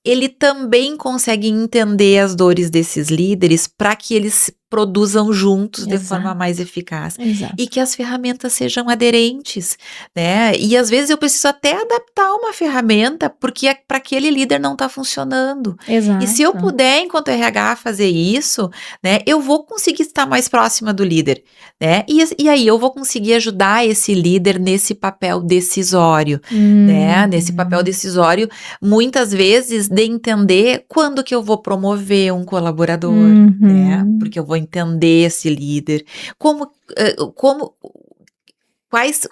ele também consegue entender as dores desses líderes para que eles produzam juntos de Exato. forma mais eficaz. Exato. E que as ferramentas sejam aderentes, né? E às vezes eu preciso até adaptar uma ferramenta porque para aquele líder não está funcionando. Exato. E se eu puder, enquanto RH, fazer isso, né, eu vou conseguir estar mais próxima do líder, né? E aí eu vou conseguir ajudar esse líder nesse papel decisório, né? Nesse papel decisório, muitas vezes, de entender quando que eu vou promover um colaborador, né? Porque eu vou entender esse líder,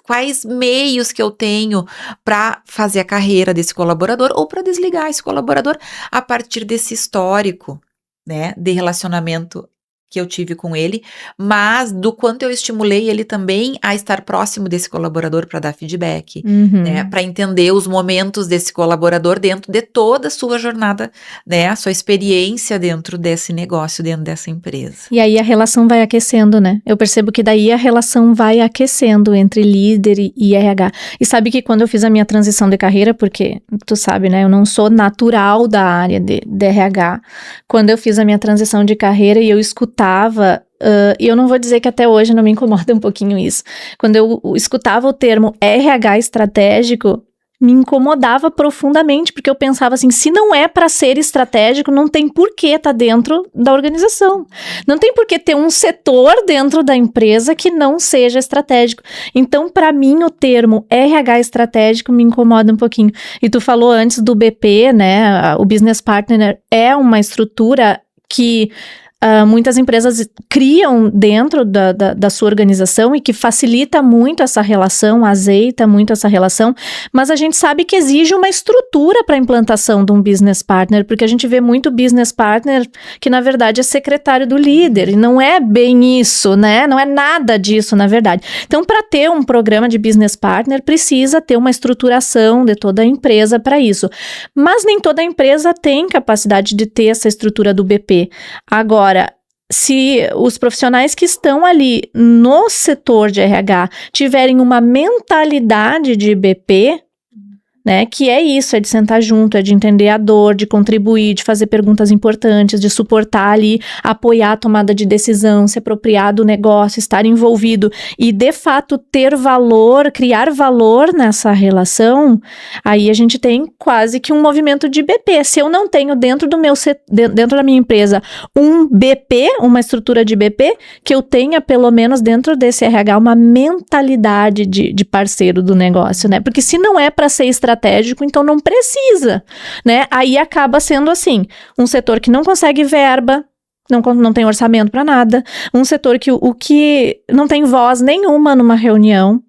quais meios que eu tenho para fazer a carreira desse colaborador ou para desligar esse colaborador a partir desse histórico, né, de relacionamento que eu tive com ele, mas do quanto eu estimulei ele também a estar próximo desse colaborador para dar feedback, né, para entender os momentos desse colaborador dentro de toda a sua jornada, né, a sua experiência dentro desse negócio, dentro dessa empresa. E aí a relação vai aquecendo, né? Eu percebo que daí a relação vai aquecendo entre líder e RH. E sabe que quando eu fiz a minha transição de carreira, porque tu sabe, né, eu não sou natural da área de RH, quando eu fiz a minha transição de carreira e eu escutava, e eu não vou dizer que até hoje não me incomoda um pouquinho isso, quando eu escutava o termo RH estratégico, me incomodava profundamente, porque eu pensava assim, se não é para ser estratégico, não tem por que estar dentro da organização. Não tem por que ter um setor dentro da empresa que não seja estratégico. Então, para mim, o termo RH estratégico me incomoda um pouquinho. E tu falou antes do BP, né? O Business Partner é uma estrutura que muitas empresas criam dentro da sua organização e que facilita muito essa relação, azeita muito essa relação, mas a gente sabe que exige uma estrutura para a implantação de um business partner, porque a gente vê muito business partner que na verdade é secretário do líder, e não é bem isso, né? Não é nada disso, na verdade. Então, para ter um programa de business partner, precisa ter uma estruturação de toda a empresa para isso. Mas nem toda empresa tem capacidade de ter essa estrutura do BP. Agora, se os profissionais que estão ali no setor de RH tiverem uma mentalidade de BP, né, que é isso, é de sentar junto, é de entender a dor, de contribuir, de fazer perguntas importantes, de suportar ali, apoiar a tomada de decisão, se apropriar do negócio, estar envolvido e, de fato, ter valor, criar valor nessa relação, aí a gente tem quase que um movimento de BP. Se eu não tenho dentro da minha empresa um BP, uma estrutura de BP, que eu tenha pelo menos dentro desse RH uma mentalidade de parceiro do negócio, né? Porque se não é para ser estratégico, então não precisa, né? Aí acaba sendo assim, um setor que não consegue verba, não tem orçamento para nada, um setor que o que não tem voz nenhuma numa reunião,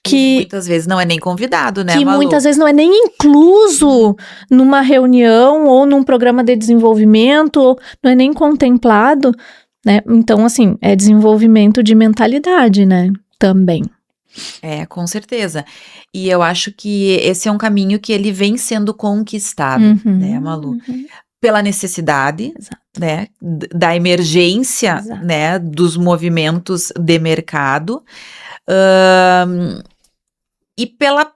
que muitas vezes não é nem convidado, né, que Malu? muitas vezes não é nem incluso numa reunião ou num programa de desenvolvimento, ou não é nem contemplado, né? Então, assim, é desenvolvimento de mentalidade, né? Também. Com certeza. E eu acho que esse é um caminho que ele vem sendo conquistado, né, Malu? Pela necessidade, Exato. né, da emergência, Exato. né, dos movimentos de mercado, e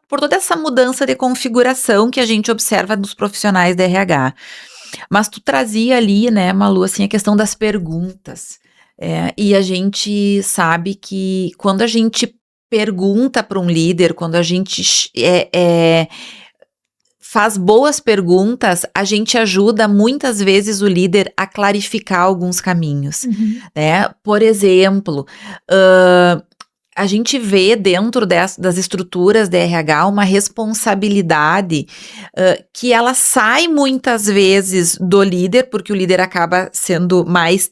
por toda essa mudança de configuração que a gente observa nos profissionais da RH. Mas tu trazia ali, né, Malu, assim, a questão das perguntas. E a gente sabe que quando a gente pergunta para um líder, quando a gente faz boas perguntas, a gente ajuda muitas vezes o líder a clarificar alguns caminhos, né? Por exemplo, a gente vê dentro das estruturas da RH uma responsabilidade que ela sai muitas vezes do líder, porque o líder acaba sendo mais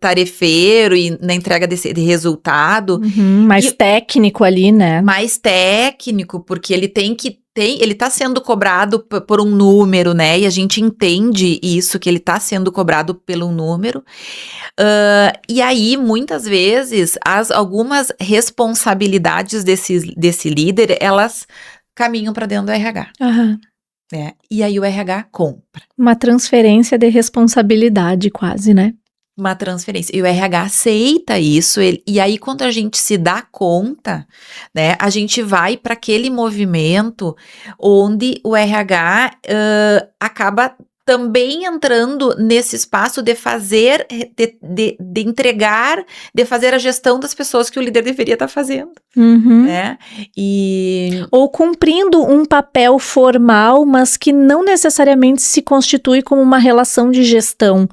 tarefeiro e na entrega de resultado. Mais técnico ali, né? Mais técnico, porque ele ele tá sendo cobrado por um número, né? E a gente entende isso, que ele tá sendo cobrado pelo número. E aí, muitas vezes, algumas responsabilidades desse líder, elas caminham para dentro do RH. Né? E aí o RH compra. Uma transferência de responsabilidade quase, né? Uma transferência. E o RH aceita isso, e aí quando a gente se dá conta, né, a gente vai para aquele movimento onde o RH acaba também entrando nesse espaço de fazer, de entregar, de fazer a gestão das pessoas que o líder deveria estar fazendo, né? Ou cumprindo um papel formal, mas que não necessariamente se constitui como uma relação de gestão.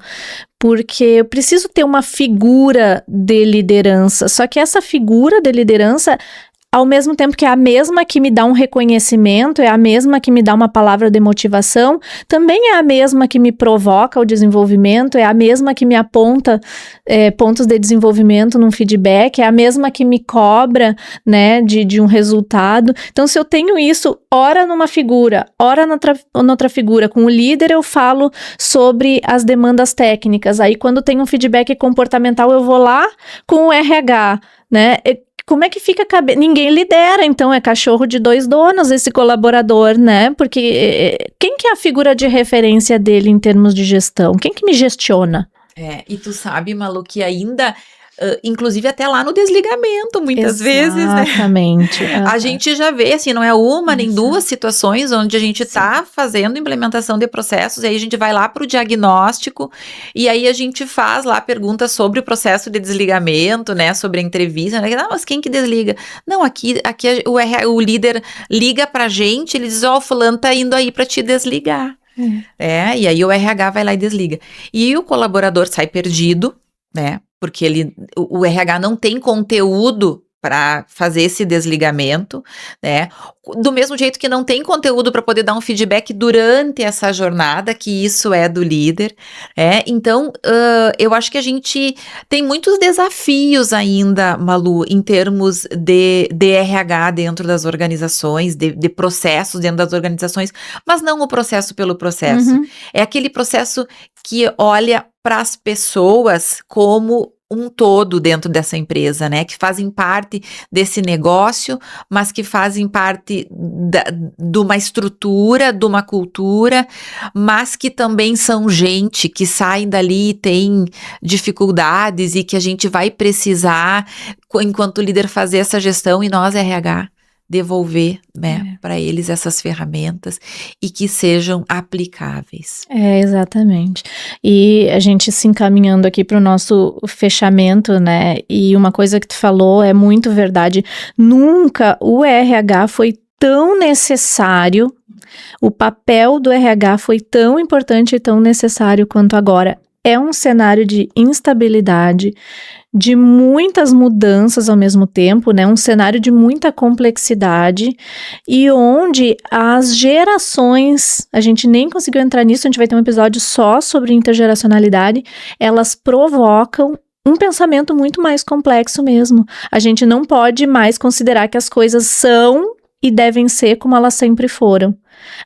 Porque eu preciso ter uma figura de liderança, só que essa figura de liderança ao mesmo tempo que é a mesma que me dá um reconhecimento, é a mesma que me dá uma palavra de motivação, também é a mesma que me provoca o desenvolvimento, é a mesma que me aponta pontos de desenvolvimento num feedback, é a mesma que me cobra, né, de um resultado. Então, se eu tenho isso, ora numa figura, ora noutra figura, com o líder eu falo sobre as demandas técnicas, aí quando tem um feedback comportamental eu vou lá com o RH, né, como é que fica a cabeça? Ninguém lidera, então é cachorro de 2 donos esse colaborador, né? Porque quem que é a figura de referência dele em termos de gestão? Quem que me gestiona? E tu sabe, Malu, que ainda, inclusive até lá no desligamento, muitas vezes, né? Exatamente. A gente já vê, assim, não é uma nem duas situações onde a gente tá fazendo implementação de processos, e aí a gente vai lá para o diagnóstico, e aí a gente faz lá perguntas sobre o processo de desligamento, né, sobre a entrevista, né, mas quem que desliga? Não, aqui o líder liga pra gente, ele diz, o fulano tá indo aí para te desligar. E aí o RH vai lá e desliga. E o colaborador sai perdido, né? Porque o RH não tem conteúdo para fazer esse desligamento, né? Do mesmo jeito que não tem conteúdo para poder dar um feedback durante essa jornada, que isso é do líder, Então, eu acho que a gente tem muitos desafios ainda, Malu, em termos de RH dentro das organizações, de processos dentro das organizações, mas não o processo pelo processo. É aquele processo que olha para as pessoas como um todo dentro dessa empresa, né, que fazem parte desse negócio, mas que fazem parte de uma estrutura, de uma cultura, mas que também são gente que saem dali e tem dificuldades e que a gente vai precisar, enquanto líder, fazer essa gestão, e nós, RH, devolver, né, para eles essas ferramentas e que sejam aplicáveis. Exatamente. E a gente se encaminhando aqui para o nosso fechamento, né, e uma coisa que tu falou é muito verdade, nunca o RH foi tão necessário, o papel do RH foi tão importante e tão necessário quanto agora. É um cenário de instabilidade, de muitas mudanças ao mesmo tempo, né? Um cenário de muita complexidade e onde as gerações, a gente nem conseguiu entrar nisso, a gente vai ter um episódio só sobre intergeracionalidade, elas provocam um pensamento muito mais complexo mesmo. A gente não pode mais considerar que as coisas são e devem ser como elas sempre foram.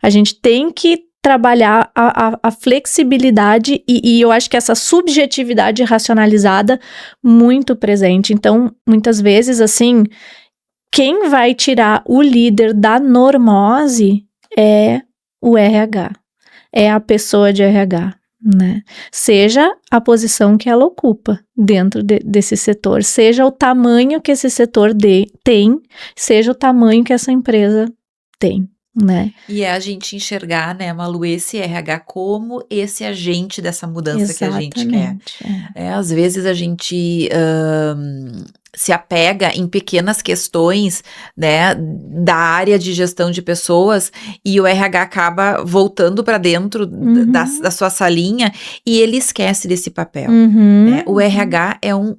A gente tem que trabalhar a flexibilidade e eu acho que essa subjetividade racionalizada muito presente. Então, muitas vezes, assim, quem vai tirar o líder da normose é o RH, é a pessoa de RH, né? Seja a posição que ela ocupa dentro desse setor, seja o tamanho que esse setor tem, seja o tamanho que essa empresa tem. Né? E é a gente enxergar, né, Malu, esse RH como esse agente dessa mudança que a gente quer. Às vezes a gente se apega em pequenas questões, né, da área de gestão de pessoas e o RH acaba voltando para dentro da sua salinha e ele esquece desse papel. Né? O RH é um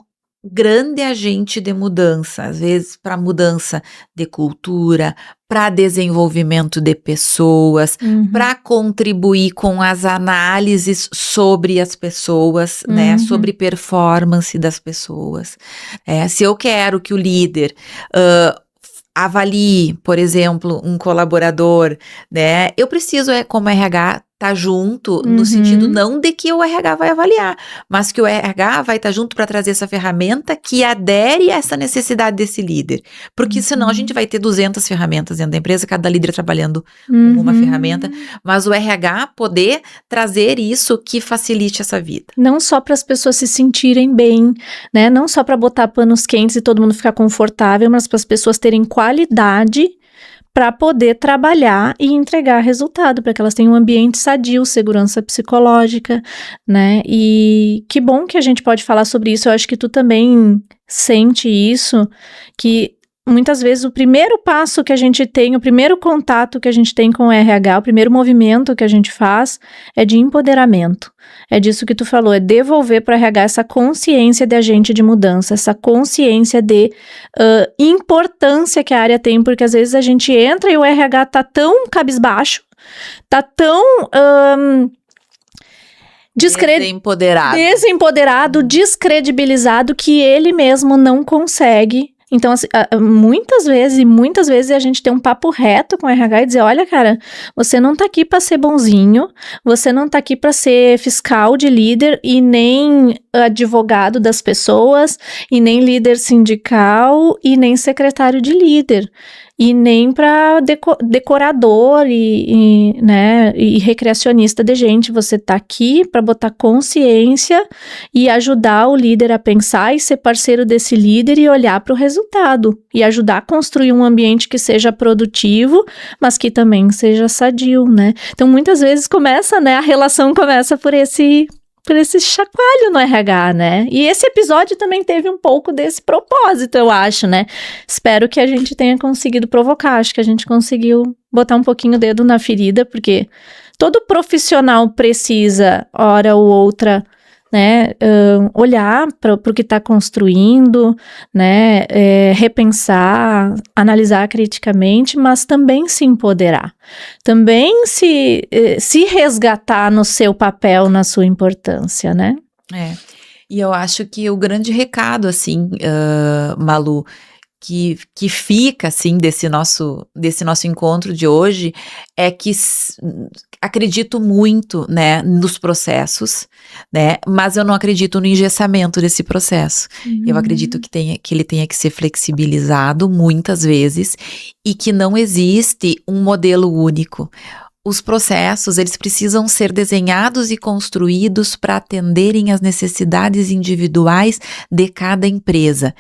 grande agente de mudança, às vezes para mudança de cultura, para desenvolvimento de pessoas, para contribuir com as análises sobre as pessoas, né, sobre performance das pessoas. Se eu quero que o líder avalie, por exemplo, um colaborador, né, eu preciso, como RH, tá junto, no sentido não de que o RH vai avaliar, mas que o RH vai estar junto para trazer essa ferramenta que adere a essa necessidade desse líder, porque senão a gente vai ter 200 ferramentas dentro da empresa, cada líder trabalhando com uma ferramenta, mas o RH poder trazer isso que facilite essa vida. Não só para as pessoas se sentirem bem, né, não só para botar panos quentes e todo mundo ficar confortável, mas para as pessoas terem qualidade para poder trabalhar e entregar resultado, para que elas tenham um ambiente sadio, segurança psicológica, né? E que bom que a gente pode falar sobre isso. Eu acho que tu também sente isso, que muitas vezes o primeiro passo que a gente tem, o primeiro contato que a gente tem com o RH, o primeiro movimento que a gente faz é de empoderamento. É disso que tu falou, é devolver para o RH essa consciência de agente de mudança, essa consciência de importância que a área tem, porque às vezes a gente entra e o RH tá tão cabisbaixo, tá tão desempoderado, descredibilizado, que ele mesmo não consegue. Então, assim, muitas vezes a gente tem um papo reto com o RH e dizer, olha, cara, você não tá aqui para ser bonzinho, você não tá aqui para ser fiscal de líder e nem advogado das pessoas, e nem líder sindical, e nem secretário de líder. E nem para decorador e recreacionista de gente. Você tá aqui para botar consciência e ajudar o líder a pensar e ser parceiro desse líder e olhar para o resultado. E ajudar a construir um ambiente que seja produtivo, mas que também seja sadio, né? Então, muitas vezes a relação começa por esse chacoalho no RH, né? E esse episódio também teve um pouco desse propósito, eu acho, né? Espero que a gente tenha conseguido provocar, acho que a gente conseguiu botar um pouquinho o dedo na ferida, porque todo profissional precisa, hora ou outra, né, olhar para o que está construindo, né, repensar, analisar criticamente, mas também se empoderar, também se resgatar no seu papel, na sua importância, né? E eu acho que o grande recado, assim, Malu, que fica, assim, desse nosso encontro de hoje, é que acredito muito, né, nos processos, né, mas eu não acredito no engessamento desse processo. Eu acredito que ele tenha que ser flexibilizado muitas vezes e que não existe um modelo único. Os processos, eles precisam ser desenhados e construídos para atenderem às necessidades individuais de cada empresa.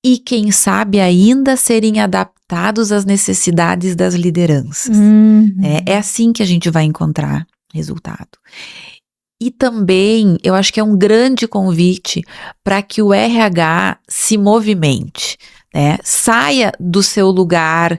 E, quem sabe, ainda serem adaptados às necessidades das lideranças. É assim que a gente vai encontrar resultado. E também, eu acho que é um grande convite para que o RH se movimente, né? Saia do seu lugar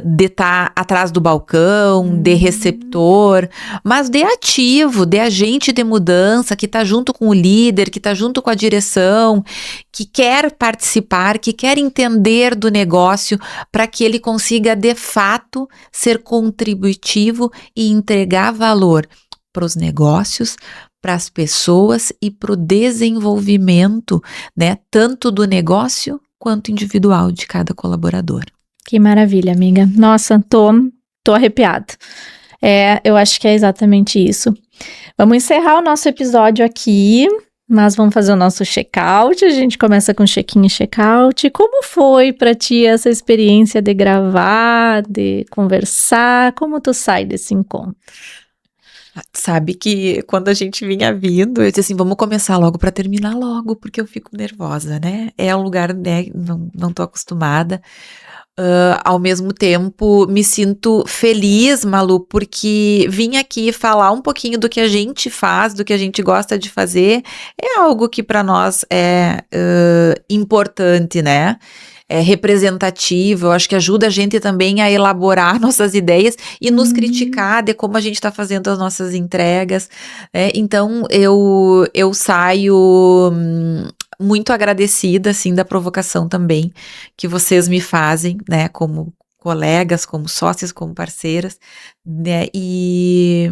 de estar atrás do balcão, de receptor, mas de ativo, de agente de mudança, que está junto com o líder, que está junto com a direção, que quer participar, que quer entender do negócio para que ele consiga, de fato, ser contributivo e entregar valor para os negócios, para as pessoas e para o desenvolvimento, né, tanto do negócio quanto individual de cada colaborador. Que maravilha, amiga. Nossa, tô arrepiada. Eu acho que é exatamente isso. Vamos encerrar o nosso episódio aqui, mas vamos fazer o nosso check-out. A gente começa com check-in e check-out. Como foi pra ti essa experiência de gravar, de conversar? Como tu sai desse encontro? Sabe que quando a gente vinha vindo, eu disse assim, vamos começar logo para terminar logo, porque eu fico nervosa, né? É um lugar, né, não tô acostumada. Ao mesmo tempo, me sinto feliz, Malu, porque vim aqui falar um pouquinho do que a gente faz, do que a gente gosta de fazer, é algo que para nós é importante, né? É representativo, eu acho que ajuda a gente também a elaborar nossas ideias e nos criticar de como a gente está fazendo as nossas entregas, né? Então eu saio muito agradecida, assim, da provocação também que vocês me fazem, né, como colegas, como sócias, como parceiras, né, e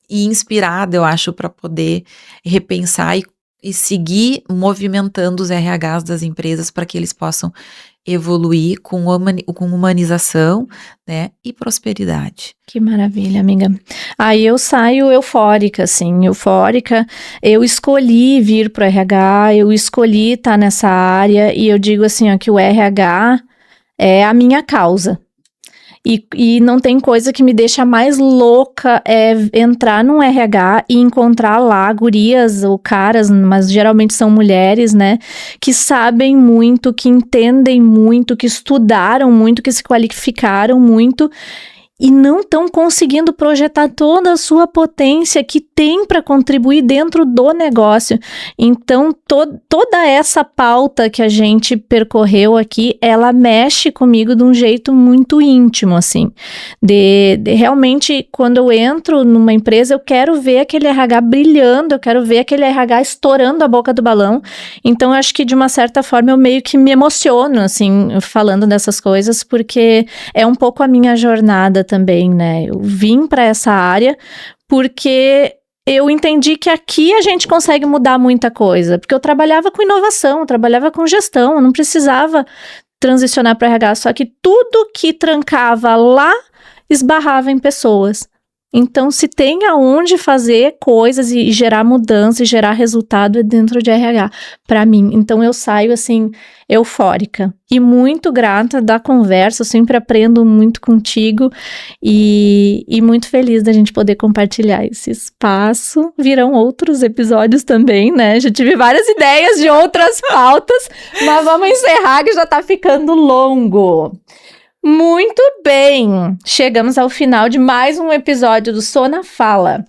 inspirada, eu acho, para poder repensar e seguir movimentando os RHs das empresas para que eles possam evoluir com humanização, né, e prosperidade. Que maravilha, amiga. Aí eu saio eufórica, assim, eu escolhi vir pro RH, eu escolhi estar nessa área e eu digo assim, ó, que o RH é a minha causa. E não tem coisa que me deixa mais louca entrar num RH e encontrar lá gurias ou caras, mas geralmente são mulheres, né? Que sabem muito, que entendem muito, que estudaram muito, que se qualificaram muito e não estão conseguindo projetar toda a sua potência que tem para contribuir dentro do negócio. Então, toda essa pauta que a gente percorreu aqui, ela mexe comigo de um jeito muito íntimo, assim. De realmente, quando eu entro numa empresa, eu quero ver aquele RH brilhando, eu quero ver aquele RH estourando a boca do balão. Então, eu acho que, de uma certa forma, eu meio que me emociono, assim, falando dessas coisas, porque é um pouco a minha jornada também, né? Eu vim para essa área porque eu entendi que aqui a gente consegue mudar muita coisa, porque eu trabalhava com inovação, eu trabalhava com gestão, eu não precisava transicionar para RH, só que tudo que trancava lá esbarrava em pessoas. Então, se tem aonde fazer coisas e gerar mudança e gerar resultado é dentro de RH, para mim. Então, eu saio, assim, eufórica e muito grata da conversa, eu sempre aprendo muito contigo e muito feliz da gente poder compartilhar esse espaço. Virão outros episódios também, né? Já tive várias ideias de outras pautas, mas vamos encerrar que já tá ficando longo. Muito bem, chegamos ao final de mais um episódio do Sona Fala.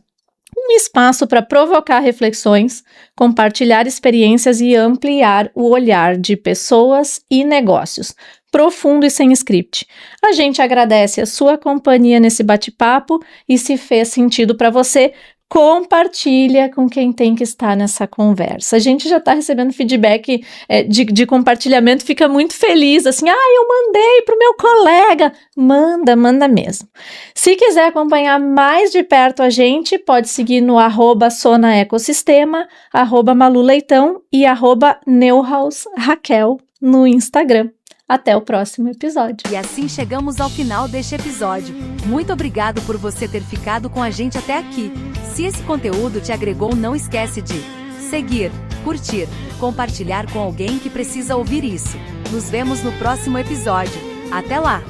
Um espaço para provocar reflexões, compartilhar experiências e ampliar o olhar de pessoas e negócios, profundo e sem script. A gente agradece a sua companhia nesse bate-papo e se fez sentido para você, compartilha com quem tem que estar nessa conversa. A gente já está recebendo feedback de compartilhamento, fica muito feliz, assim, eu mandei para o meu colega. Manda mesmo. Se quiser acompanhar mais de perto a gente, pode seguir no @sonaecosistema, @maluleitão e @neuhausraquel no Instagram. Até o próximo episódio. E assim chegamos ao final deste episódio. Muito obrigado por você ter ficado com a gente até aqui. Se esse conteúdo te agregou, não esquece de seguir, curtir, compartilhar com alguém que precisa ouvir isso. Nos vemos no próximo episódio. Até lá!